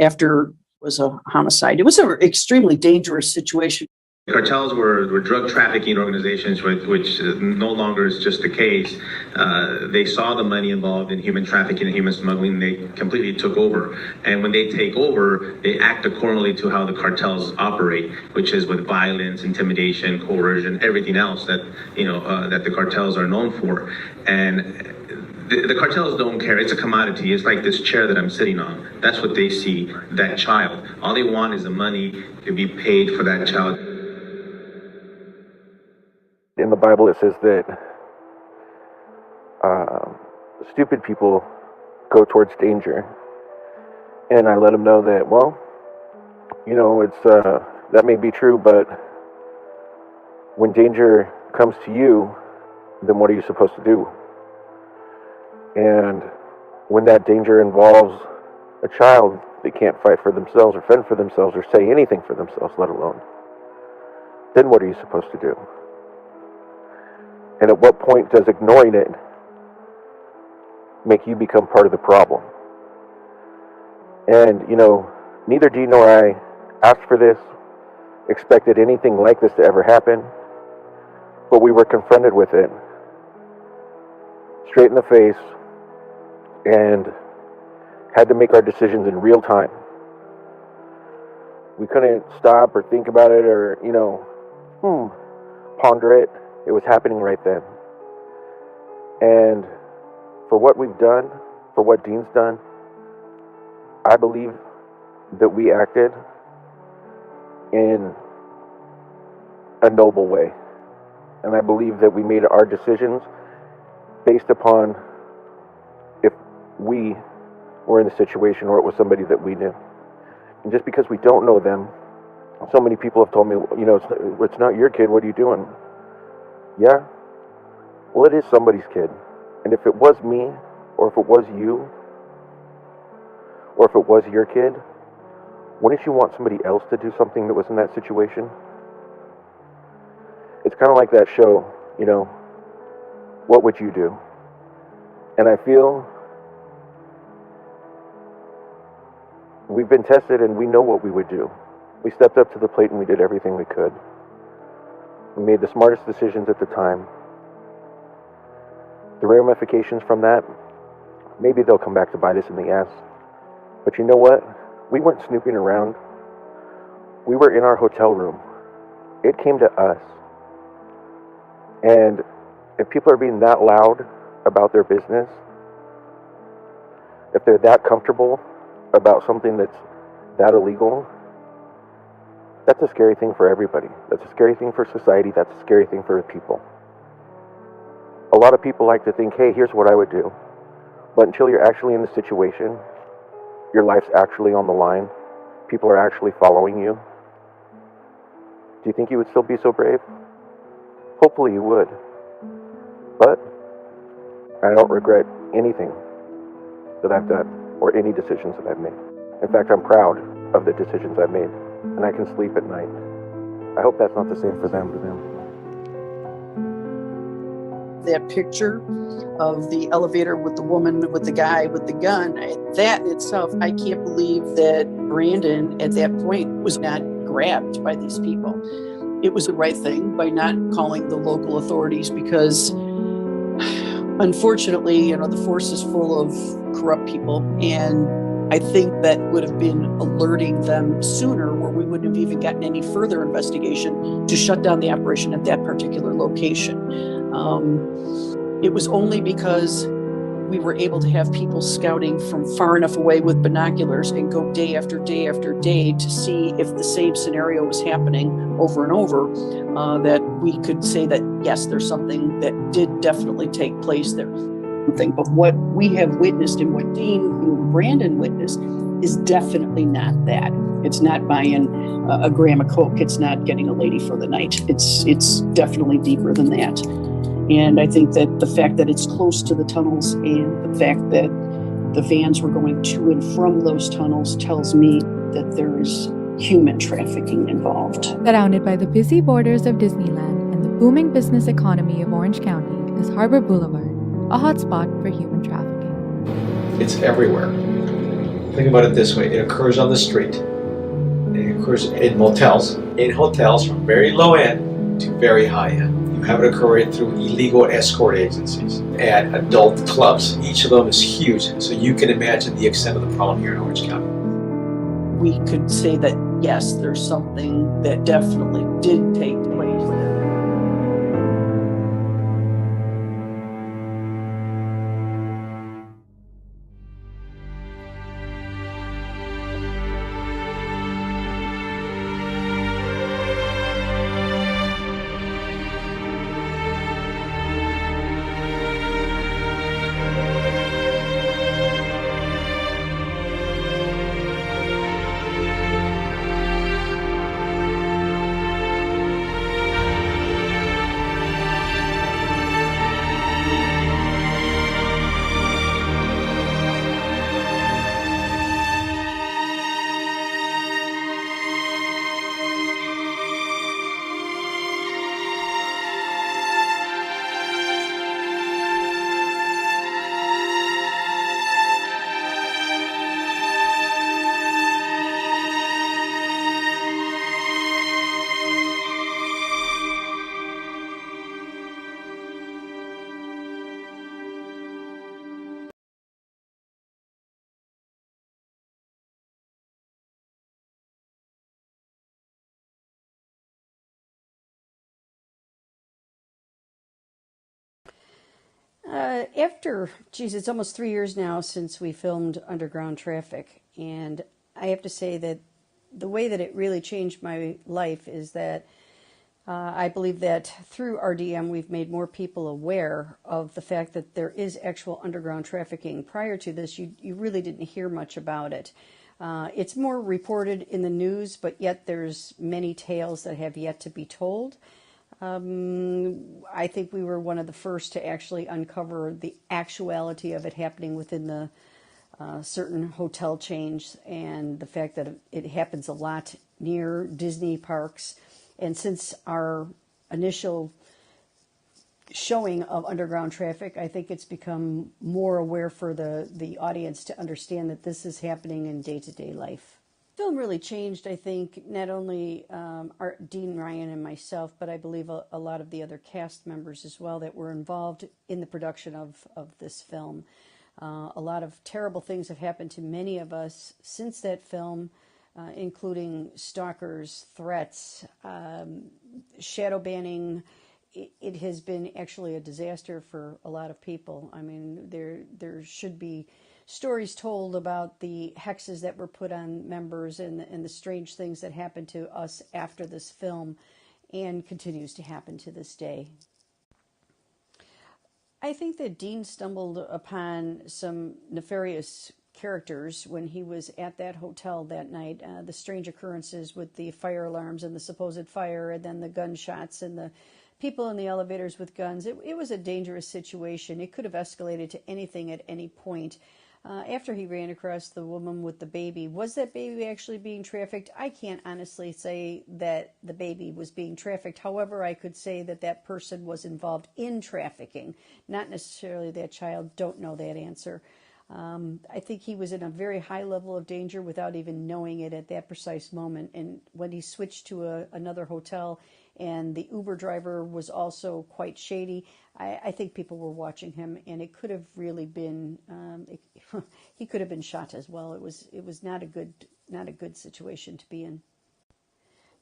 after it was a homicide. It was an extremely dangerous situation. Cartels were drug trafficking organizations, which no longer is just the case. They saw the money involved in human trafficking and human smuggling. They completely took over. And when they take over, they act accordingly to how the cartels operate, which is with violence, intimidation, coercion, everything else that that the cartels are known for. And the cartels don't care. It's a commodity. It's like this chair that I'm sitting on. That's what they see, that child. All they want is the money to be paid for that child. In the Bible, it says that stupid people go towards danger, and I let them know that, well, it's that may be true, but when danger comes to you, then what are you supposed to do? And when that danger involves a child, they can't fight for themselves or fend for themselves or say anything for themselves, let alone, then what are you supposed to do? And at what point does ignoring it make you become part of the problem? And, neither Dee nor I asked for this, expected anything like this to ever happen, but we were confronted with it straight in the face and had to make our decisions in real time. We couldn't stop or think about it or, ponder it. It was happening right then. And for what we've done, for what Dean's done, I believe that we acted in a noble way. And I believe that we made our decisions based upon if we were in the situation or it was somebody that we knew. And just because we don't know them, so many people have told me, you know, it's not your kid, what are you doing? Yeah, well, it is somebody's kid. And if it was me, or if it was you, or if it was your kid, wouldn't you want somebody else to do something that was in that situation? It's kind of like that show, you know, what would you do? And I feel we've been tested and we know what we would do. We stepped up to the plate and we did everything we could. We made the smartest decisions at the time. The ramifications from that, maybe they'll come back to bite us in the ass. But you know what? We weren't snooping around. We were in our hotel room. It came to us. And if people are being that loud about their business, if they're that comfortable about something that's that illegal, that's a scary thing for everybody. That's a scary thing for society. That's a scary thing for people. A lot of people like to think, hey, here's what I would do. But until you're actually in the situation, your life's actually on the line, people are actually following you, do you think you would still be so brave? Hopefully you would. But I don't regret anything that I've done or any decisions that I've made. In fact, I'm proud of the decisions I've made, and I can sleep at night. I hope that's not the same for them. That picture of the elevator with the woman, with the guy with the gun, that in itself, I can't believe that Brandon at that point was not grabbed by these people. It was the right thing by not calling the local authorities because unfortunately, you know, the force is full of corrupt people, and I think that would have been alerting them sooner where we wouldn't have even gotten any further investigation to shut down the operation at that particular location. It was only because we were able to have people scouting from far enough away with binoculars and go day after day after day to see if the same scenario was happening over and over, that we could say that, yes, there's something that did definitely take place there. But what we have witnessed and what Dean and Brandon witnessed is definitely not that. It's not buying a gram of coke. It's not getting a lady for the night. It's definitely deeper than that. And I think that the fact that it's close to the tunnels and the fact that the vans were going to and from those tunnels tells me that there's human trafficking involved. Surrounded by the busy borders of Disneyland and the booming business economy of Orange County is Harbor Boulevard, a hotspot for human trafficking. It's everywhere. Think about it this way. It occurs on the street. It occurs in motels, in hotels from very low end to very high end. You have it occurring through illegal escort agencies and adult clubs. Each of them is huge, so you can imagine the extent of the problem here in Orange County. We could say that, yes, there's something that definitely did take place there. After, geez, it's almost 3 years now since we filmed Underground Traffic. And I have to say that the way that it really changed my life is that I believe that through RDM, we've made more people aware of the fact that there is actual underground trafficking. Prior to this, you really didn't hear much about it. It's more reported in the news, but yet there's many tales that have yet to be told. I think we were one of the first to actually uncover the actuality of it happening within the certain hotel chains, and the fact that it happens a lot near Disney parks. And since our initial showing of underground traffic, I think it's become more aware for the audience to understand that this is happening in day-to-day life. The film really changed, I think, not only Dean Ryan and myself, but I believe a lot of the other cast members as well that were involved in the production of this film. A lot of terrible things have happened to many of us since that film, including stalkers, threats, shadow banning. It has been actually a disaster for a lot of people. I mean, there should be stories told about the hexes that were put on members and the strange things that happened to us after this film, and continues to happen to this day. I think that Dean stumbled upon some nefarious characters when he was at that hotel that night. The strange occurrences with the fire alarms and the supposed fire, and then the gunshots and the people in the elevators with guns. It was a dangerous situation. It could have escalated to anything at any point. After he ran across the woman with the baby, was that baby actually being trafficked? I can't honestly say that the baby was being trafficked. However, I could say that that person was involved in trafficking, not necessarily that child. Don't know that answer. I think he was in a very high level of danger without even knowing it at that precise moment. And when he switched to another hotel, and the Uber driver was also quite shady, I think people were watching him, and it could have really been he could have been shot as well. It was not a good situation to be in.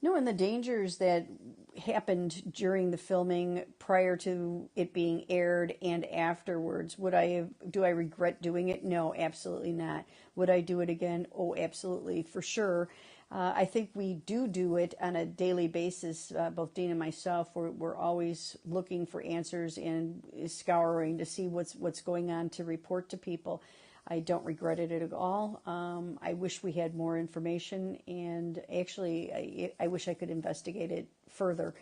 Knowing the dangers that happened during the filming, prior to it being aired and afterwards, do I regret doing it? No, absolutely not. Would I do it again? Oh, absolutely, for sure. I think we do it on a daily basis. Both Dean and myself, we're always looking for answers and scouring to see what's going on to report to people. I don't regret it at all. I wish we had more information, and actually, I wish I could investigate it further.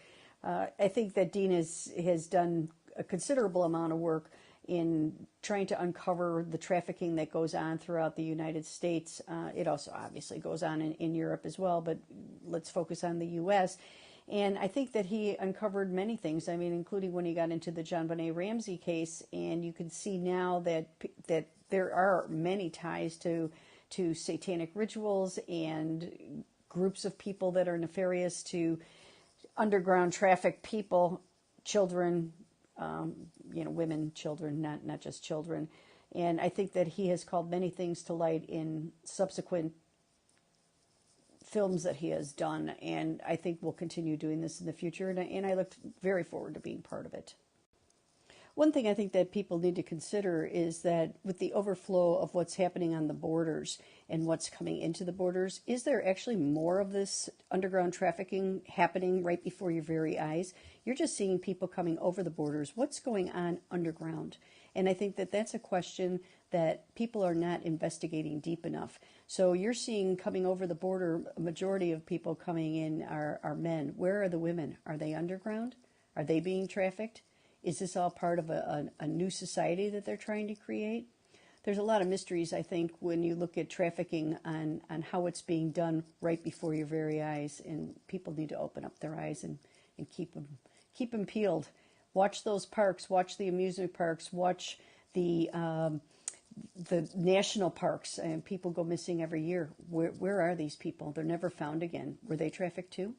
I think that Dean has done a considerable amount of work in trying to uncover the trafficking that goes on throughout the United States. It also obviously goes on in Europe as well, but let's focus on the U.S. And I think that he uncovered many things, I mean, including when he got into the JonBenet Ramsey case, and you can see now that there are many ties to satanic rituals and groups of people that are nefarious to underground traffic people, children, women, children, not just children. And I think that he has called many things to light in subsequent films that he has done, and I think we'll continue doing this in the future, and I look very forward to being part of it. One thing I think that people need to consider is that with the overflow of what's happening on the borders and what's coming into the borders, is there actually more of this underground trafficking happening right before your very eyes? You're just seeing people coming over the borders. What's going on underground? And I think that that's a question that people are not investigating deep enough. So you're seeing coming over the border, a majority of people coming in are men. Where are the women? Are they underground? Are they being trafficked? Is this all part of a new society that they're trying to create? There's a lot of mysteries, I think, when you look at trafficking on how it's being done right before your very eyes, and people need to open up their eyes and keep them peeled. Watch those parks, watch the amusement parks, watch the national parks, and people go missing every year. Where are these people? They're never found again. Were they trafficked too?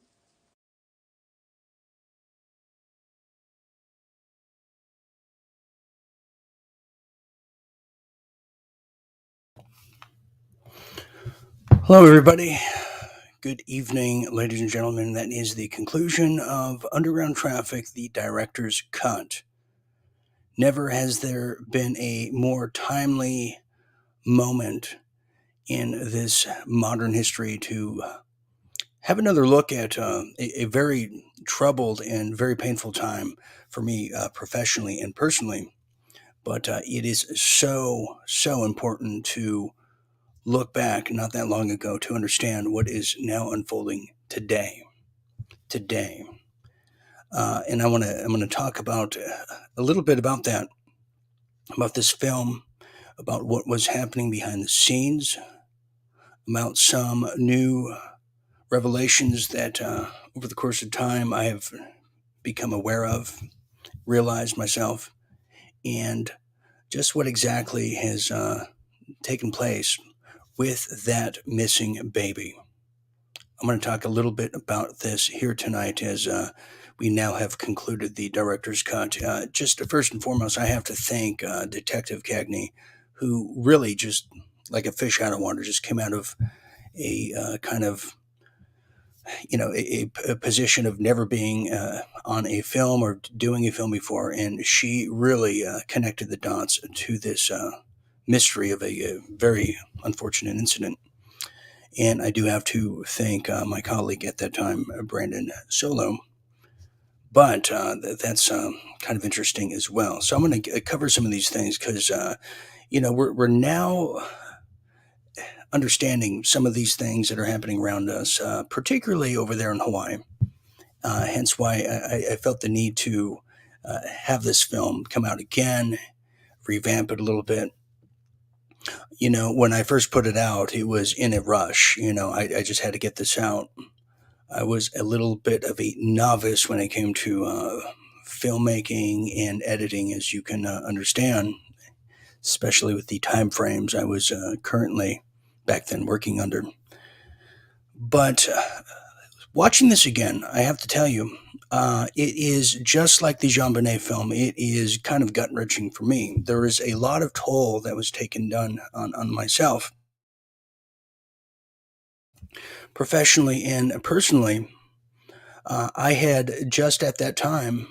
Hello, everybody. Good evening, ladies and gentlemen. That is the conclusion of Underground Traffic, the director's cut. Never has there been a more timely moment in this modern history to have another look at a very troubled and very painful time for me professionally and personally. But it is so important to look back not that long ago to understand what is now unfolding today. Today. And I'm going to talk about a little bit about that, about this film, about what was happening behind the scenes, about some new revelations that over the course of time I have become aware of, realized myself, and just what exactly has taken place with that missing baby. I'm going to talk a little bit about this here tonight as we now have concluded the director's cut. Just first and foremost, I have to thank Detective Cagney, who really just, like a fish out of water, just came out of a kind of, a position of never being on a film or doing a film before. And she really connected the dots to this mystery of a very unfortunate incident. And I do have to thank my colleague at that time, Brandon Solo. But that's kind of interesting as well. So I'm going to cover some of these things because, we're now understanding some of these things that are happening around us, particularly over there in Hawaii. Hence why I felt the need to have this film come out again, revamp it a little bit. When I first put it out, it was in a rush. I just had to get this out. I was a little bit of a novice when it came to filmmaking and editing, as you can understand, especially with the time frames I was currently back then working under. But watching this again, I have to tell you, it is just like the Jean Bonnet film. It is kind of gut-wrenching for me. There is a lot of toll that was done on myself, professionally and personally. I had just at that time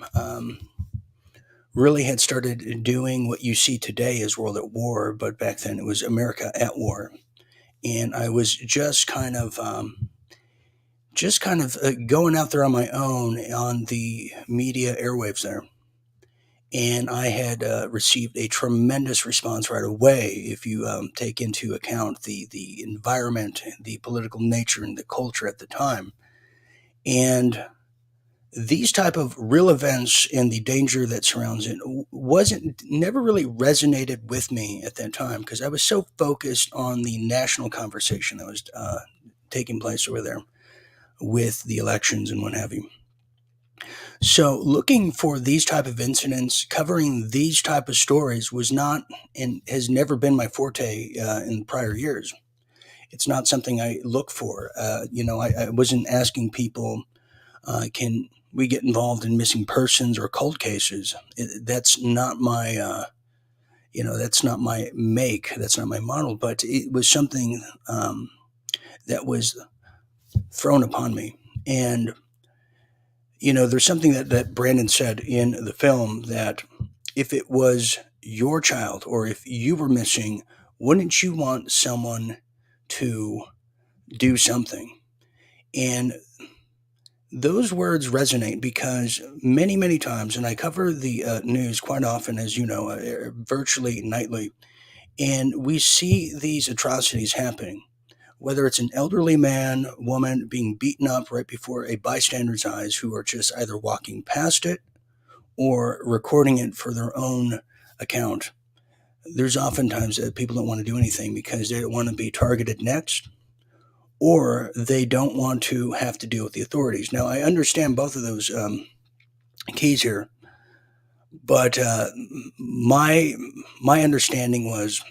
really had started doing what you see today as World at War, but back then it was America at War. And I was just kind of going out there on my own on the media airwaves there. And I had received a tremendous response right away. If you take into account the environment, the political nature, and the culture at the time, and these type of real events and the danger that surrounds it never really resonated with me at that time because I was so focused on the national conversation that was taking place over there with the elections and what have you. So looking for these type of incidents, covering these type of stories was not and has never been my forte in prior years. It's not something I look for. I wasn't asking people, can we get involved in missing persons or cold cases? That's not my, that's not my make. That's not my model. But it was something that was thrown upon me. And, there's something that Brandon said in the film that if it was your child or if you were missing, wouldn't you want someone to do something? And those words resonate because many, many times, and I cover the news quite often, as you know, virtually nightly, and we see these atrocities happening, whether it's an elderly man, woman being beaten up right before a bystander's eyes who are just either walking past it or recording it for their own account. There's oftentimes that people don't want to do anything because they don't want to be targeted next, or they don't want to have to deal with the authorities. Now, I understand both of those keys here, but my understanding was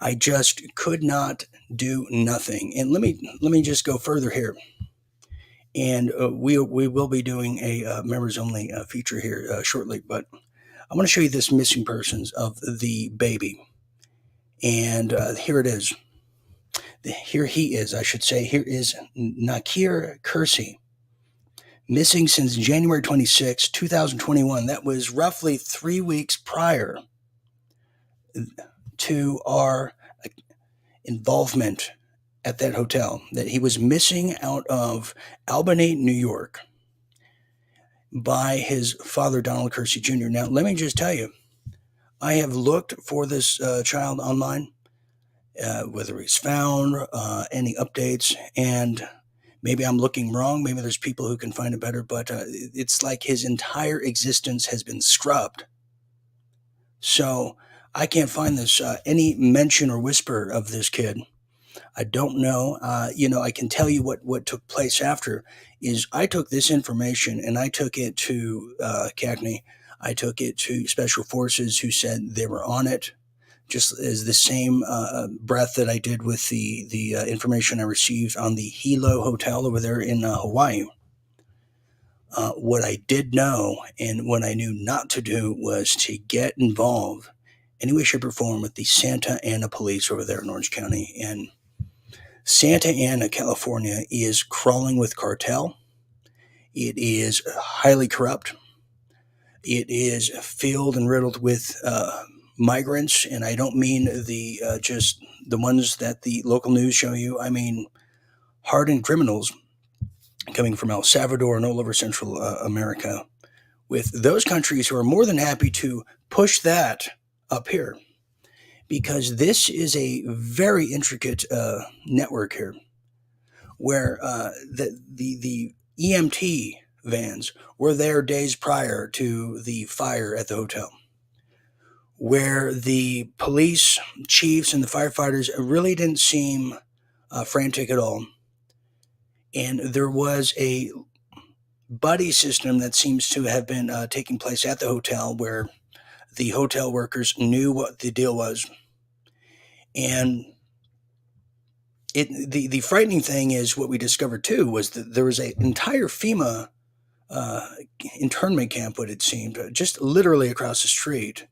I just could not do nothing. And let me just go further here. And we will be doing a members only feature here shortly, but I want to show you this missing persons of the baby. And here it is. Here he is, I should say. Here is Nakir Kersey, missing since January 26, 2021. That was roughly 3 weeks prior to our involvement at that hotel, that he was missing out of Albany, New York by his father, Donald Kersey Jr. Now, let me just tell you, I have looked for this child online, whether he's found, any updates, and maybe I'm looking wrong. Maybe there's people who can find it better, but it's like his entire existence has been scrubbed. So I can't find this any mention or whisper of this kid. I don't know. I can tell you what took place after is I took this information and I took it to Cagney. I took it to Special Forces who said they were on it, just as the same breath that I did with the information I received on the Hilo Hotel over there in Hawaii. What I did know and what I knew not to do was to get involved any way, shape, or form with the Santa Ana police over there in Orange County. And Santa Ana, California is crawling with cartel. It is highly corrupt. It is filled and riddled with migrants, and I don't mean the just the ones that the local news show you. I mean hardened criminals coming from El Salvador and all over Central America, with those countries who are more than happy to push that up here, because this is a very intricate network here, where the EMT vans were there days prior to the fire at the hotel, where the police chiefs and the firefighters really didn't seem frantic at all. And there was a buddy system that seems to have been taking place at the hotel, where the hotel workers knew what the deal was. And the frightening thing is what we discovered too was that there was an entire FEMA internment camp, what it seemed, just literally across the street,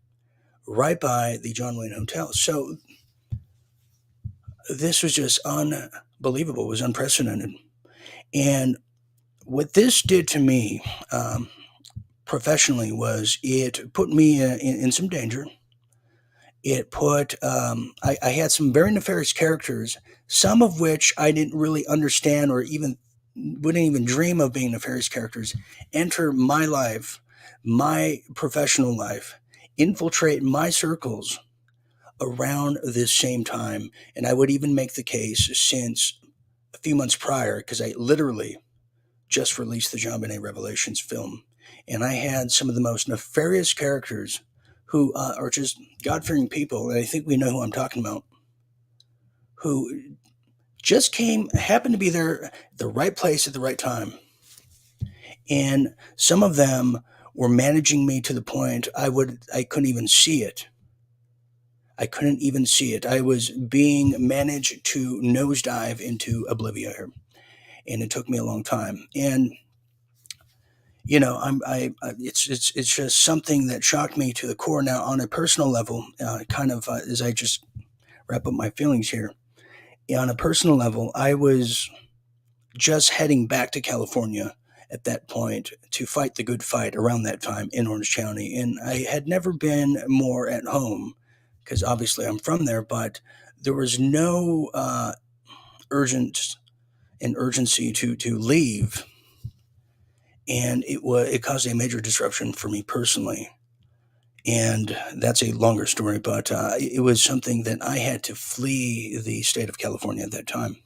right by the John Wayne Hotel. So this was just unbelievable. It was unprecedented. And what this did to me professionally was it put me in some danger. It put, I had some very nefarious characters, some of which I didn't really understand or even wouldn't even dream of being nefarious characters, enter my life, my professional life, infiltrate my circles around this same time. And I would even make the case since a few months prior, because I literally just released the JonBenet Revelations film. And I had some of the most nefarious characters who are just God-fearing people, and I think we know who I'm talking about, who just happened to be there at the right place at the right time. And some of them were managing me to the point I couldn't even see it. I couldn't even see it. I was being managed to nosedive into oblivion here, and it took me a long time. And it's just something that shocked me to the core. Now, on a personal level, as I just wrap up my feelings here, on a personal level, I was just heading back to California at that point to fight the good fight around that time in Orange County. And I had never been more at home, because obviously I'm from there, but there was no urgency to leave. And it caused a major disruption for me personally. And that's a longer story, but it was something that I had to flee the state of California at that time.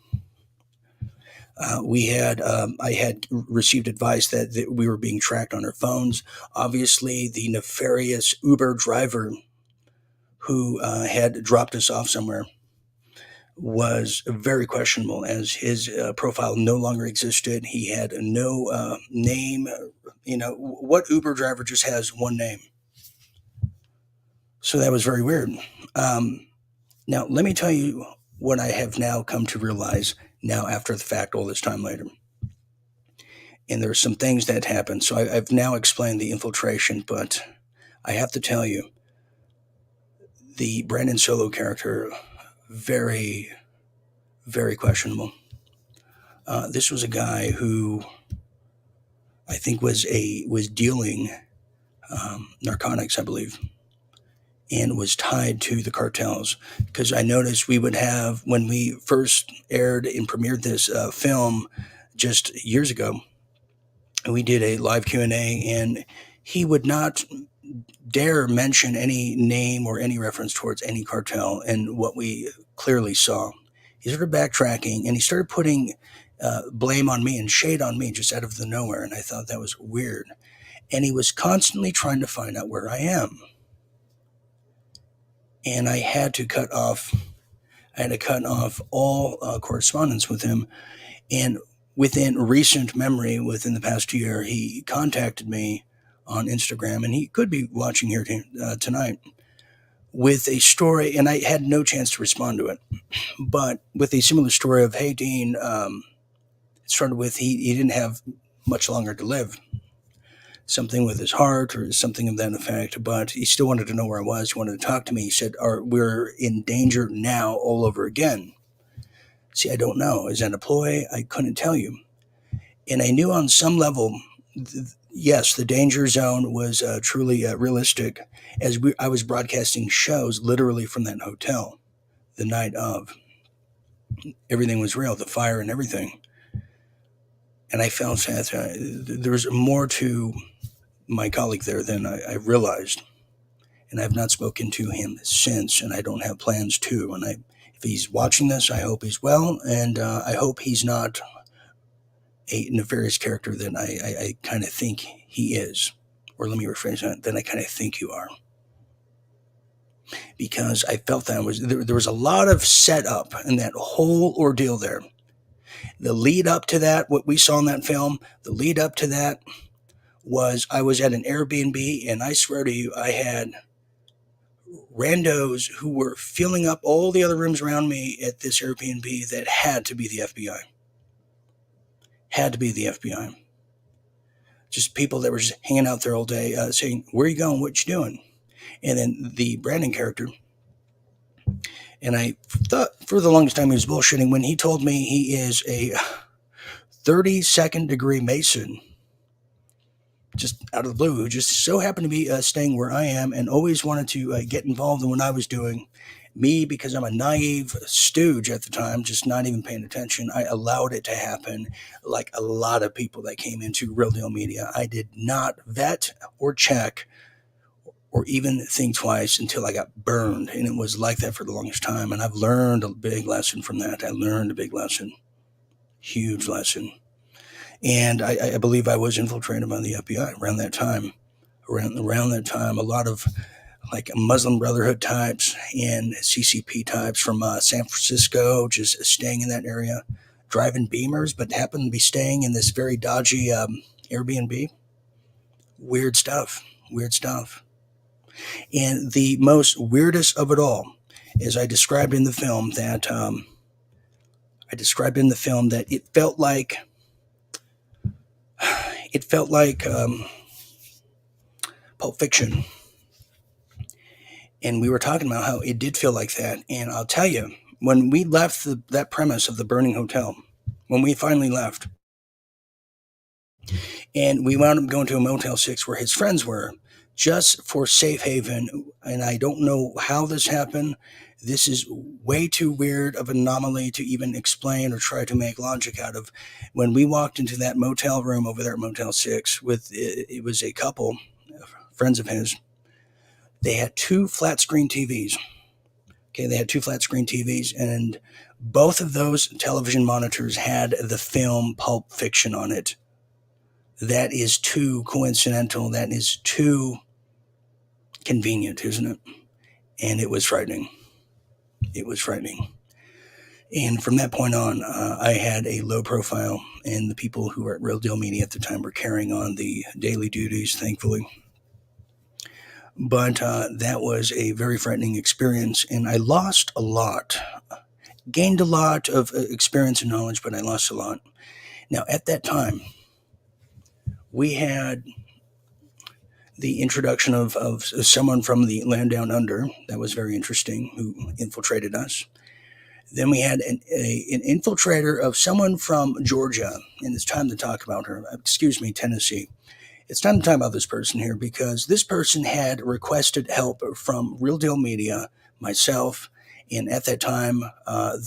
I had received advice that we were being tracked on our phones. Obviously, the nefarious Uber driver who had dropped us off somewhere was very questionable, as his profile no longer existed. He had no name. What Uber driver just has one name? So that was very weird. Now, let me tell you what I have now come to realize now after the fact, all this time later. And there are some things that happened. So I've now explained the infiltration, but I have to tell you, the Brandon Solo character, very, very questionable. This was a guy who I think was dealing narcotics, I believe. and was tied to the cartels. Because I noticed we would have, when we first aired and premiered this film just years ago, we did a live Q&A, and he would not dare mention any name or any reference towards any cartel. And what we clearly saw, he started backtracking, and he started putting blame on me and shade on me just out of the nowhere. And I thought that was weird. And he was constantly trying to find out where I am. And I had to cut off all correspondence with him. And within recent memory, within the past year, he contacted me on Instagram, and he could be watching here tonight, with a story, and I had no chance to respond to it, but with a similar story of, hey, Dean, it started with he didn't have much longer to live, something with his heart or something of that effect, but he still wanted to know where I was. He wanted to talk to me. He said, we're in danger now all over again. See, I don't know. Is that a ploy? I couldn't tell you. And I knew on some level, yes, the danger zone was truly realistic, as I was broadcasting shows literally from that hotel the night of. Everything was real, the fire and everything. And I felt that there was more to my colleague there than I realized. And I've not spoken to him since, and I don't have plans to. And if he's watching this, I hope he's well, and I hope he's not a nefarious character that I kind of think he is. Or let me rephrase that I kind of think you are. Because I felt that there was a lot of setup in that whole ordeal there. The lead up to that, what we saw in that film, the lead up to that was I was at an Airbnb, and I swear to you, I had randos who were filling up all the other rooms around me at this Airbnb that had to be the FBI. Had to be the FBI. Just people that were just hanging out there all day saying, where are you going? What you doing? And then the Brandon character, and I thought for the longest time he was bullshitting when he told me he is a 32nd degree Mason, just out of the blue, who just so happened to be staying where I am and always wanted to get involved in what I was doing. Me, because I'm a naive stooge at the time, just not even paying attention, I allowed it to happen like a lot of people that came into Real Deal Media. I did not vet or check or even think twice until I got burned. And it was like that for the longest time. And I've learned a big lesson from that. I learned a big lesson. Huge lesson. And I believe I was infiltrated by the FBI around that time. Around that time, a lot of like Muslim Brotherhood types and CCP types from San Francisco, just staying in that area, driving Beamers, but happened to be staying in this very dodgy Airbnb. Weird stuff. And the most weirdest of it all is I described in the film that it felt like Pulp Fiction. And we were talking about how it did feel like that. And I'll tell you, when we left that premise of the burning hotel, when we finally left, and we wound up going to a Motel 6 where his friends were, just for safe haven, and I don't know how this happened. This is way too weird of an anomaly to even explain or try to make logic out of. When we walked into that motel room over there at Motel 6, it was a couple, friends of his, they had two flat screen TVs. Okay, they had two flat screen TVs, and both of those television monitors had the film Pulp Fiction on it. That is too coincidental. That is too convenient, isn't it? And it was frightening. And from that point on, I had a low profile, and the people who were at Real Deal Media at the time were carrying on the daily duties, thankfully. But that was a very frightening experience, and I lost a lot. Gained a lot of experience and knowledge, but I lost a lot. Now, at that time, we had the introduction of someone from the land down under. That was very interesting, who infiltrated us. Then we had an infiltrator of someone from Georgia, and it's time to talk about her. Tennessee. it's time to talk about this person here, because this person had requested help from Real Deal Media, myself, and at that time, our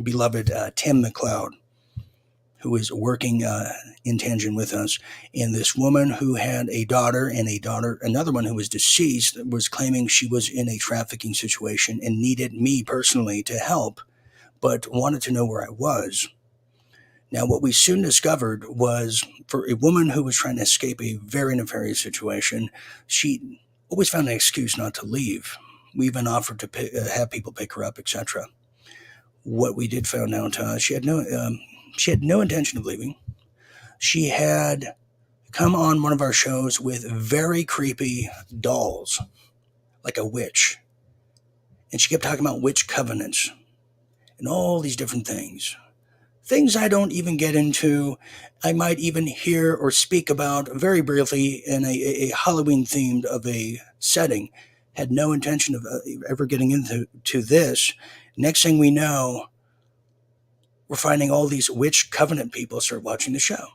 beloved Tim McLeod, who was working in tangent with us, and this woman who had a daughter, another one who was deceased, was claiming she was in a trafficking situation and needed me personally to help, but wanted to know where I was. Now, what we soon discovered was, for a woman who was trying to escape a very nefarious situation, she always found an excuse not to leave. We even offered to have people pick her up, etc. What we did find out, she had no intention of leaving. She had come on one of our shows with very creepy dolls, like a witch. And she kept talking about witch covenants and all these different things. Things I don't even get into. I might even hear or speak about very briefly in a Halloween themed of a setting. Had no intention of ever getting into this. Next thing we know, we're finding all these witch covenant people start watching the show.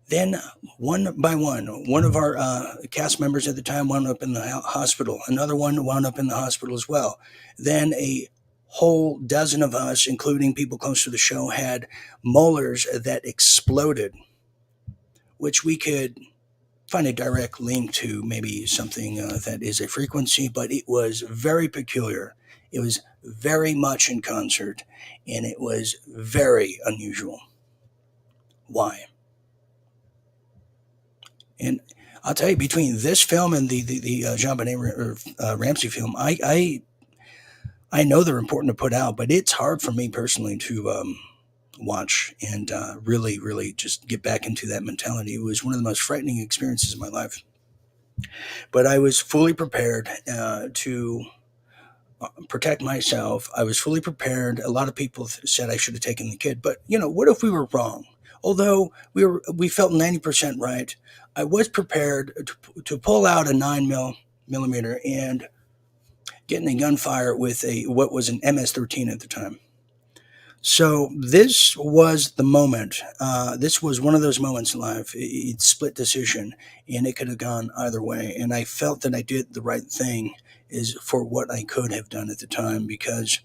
Then, one by one of our cast members at the time wound up in the hospital. Another one wound up in the hospital as well. Then a whole dozen of us, including people close to the show, had molars that exploded, which we could find a direct link to maybe something that is a frequency, but it was very peculiar. It was very much in concert, and it was very unusual. Why? And I'll tell you, between this film and the JonBenet Ramsey film, I know they're important to put out, but it's hard for me personally to watch and really, really just get back into that mentality. It was one of the most frightening experiences of my life. But I was fully prepared to protect myself. I was fully prepared. A lot of people said I should have taken the kid, but what if we were wrong? Although we felt 90% right, I was prepared to pull out a 9mm and get in a gunfire with what was an MS-13 at the time. So this was the moment. This was one of those moments in life. It's split decision, and it could have gone either way. And I felt that I did the right thing is for what I could have done at the time, because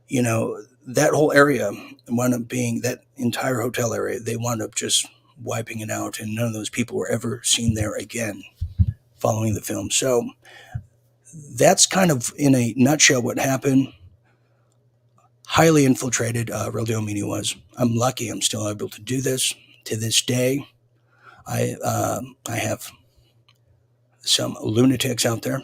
that whole area wound up being, that entire hotel area, they wound up just wiping it out, and none of those people were ever seen there again following the film. So that's kind of in a nutshell what happened. Highly infiltrated Real Deal Media was. I'm lucky I'm still able to do this to this day. I have some lunatics out there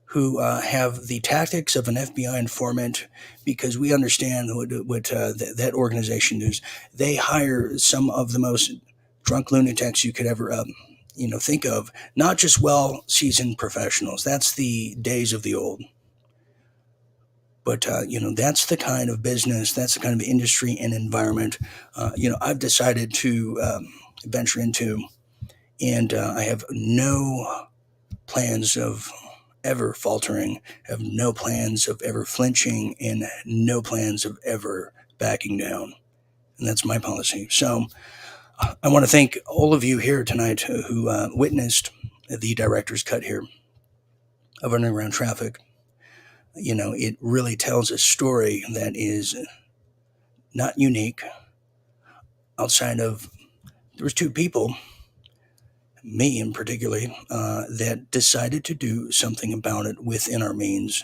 who have the tactics of an FBI informant, because we understand what that organization does. They hire some of the most drunk lunatics you could ever think of, not just well-seasoned professionals. That's the days of the old. But, that's the kind of business, that's the kind of industry and environment, I've decided to venture into. And I have no plans of ever faltering, have no plans of ever flinching, and no plans of ever backing down. And that's my policy. So I want to thank all of you here tonight who witnessed the director's cut here of Underground Traffic. It really tells a story that is not unique. Outside of, there was two people, me in particular, that decided to do something about it within our means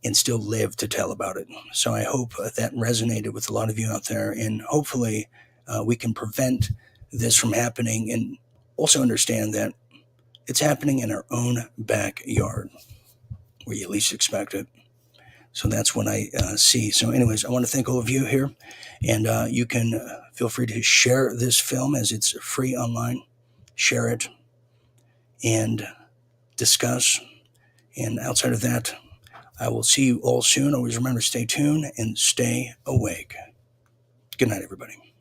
and still live to tell about it. So I hope that resonated with a lot of you out there, and hopefully we can prevent this from happening, and also understand that it's happening in our own backyard where you least expect it. So that's what I see. So anyways, I want to thank all of you here, and you can feel free to share this film as it's free online. Share it and discuss. And outside of that, I will see you all soon. Always remember, stay tuned and stay awake. Good night, everybody.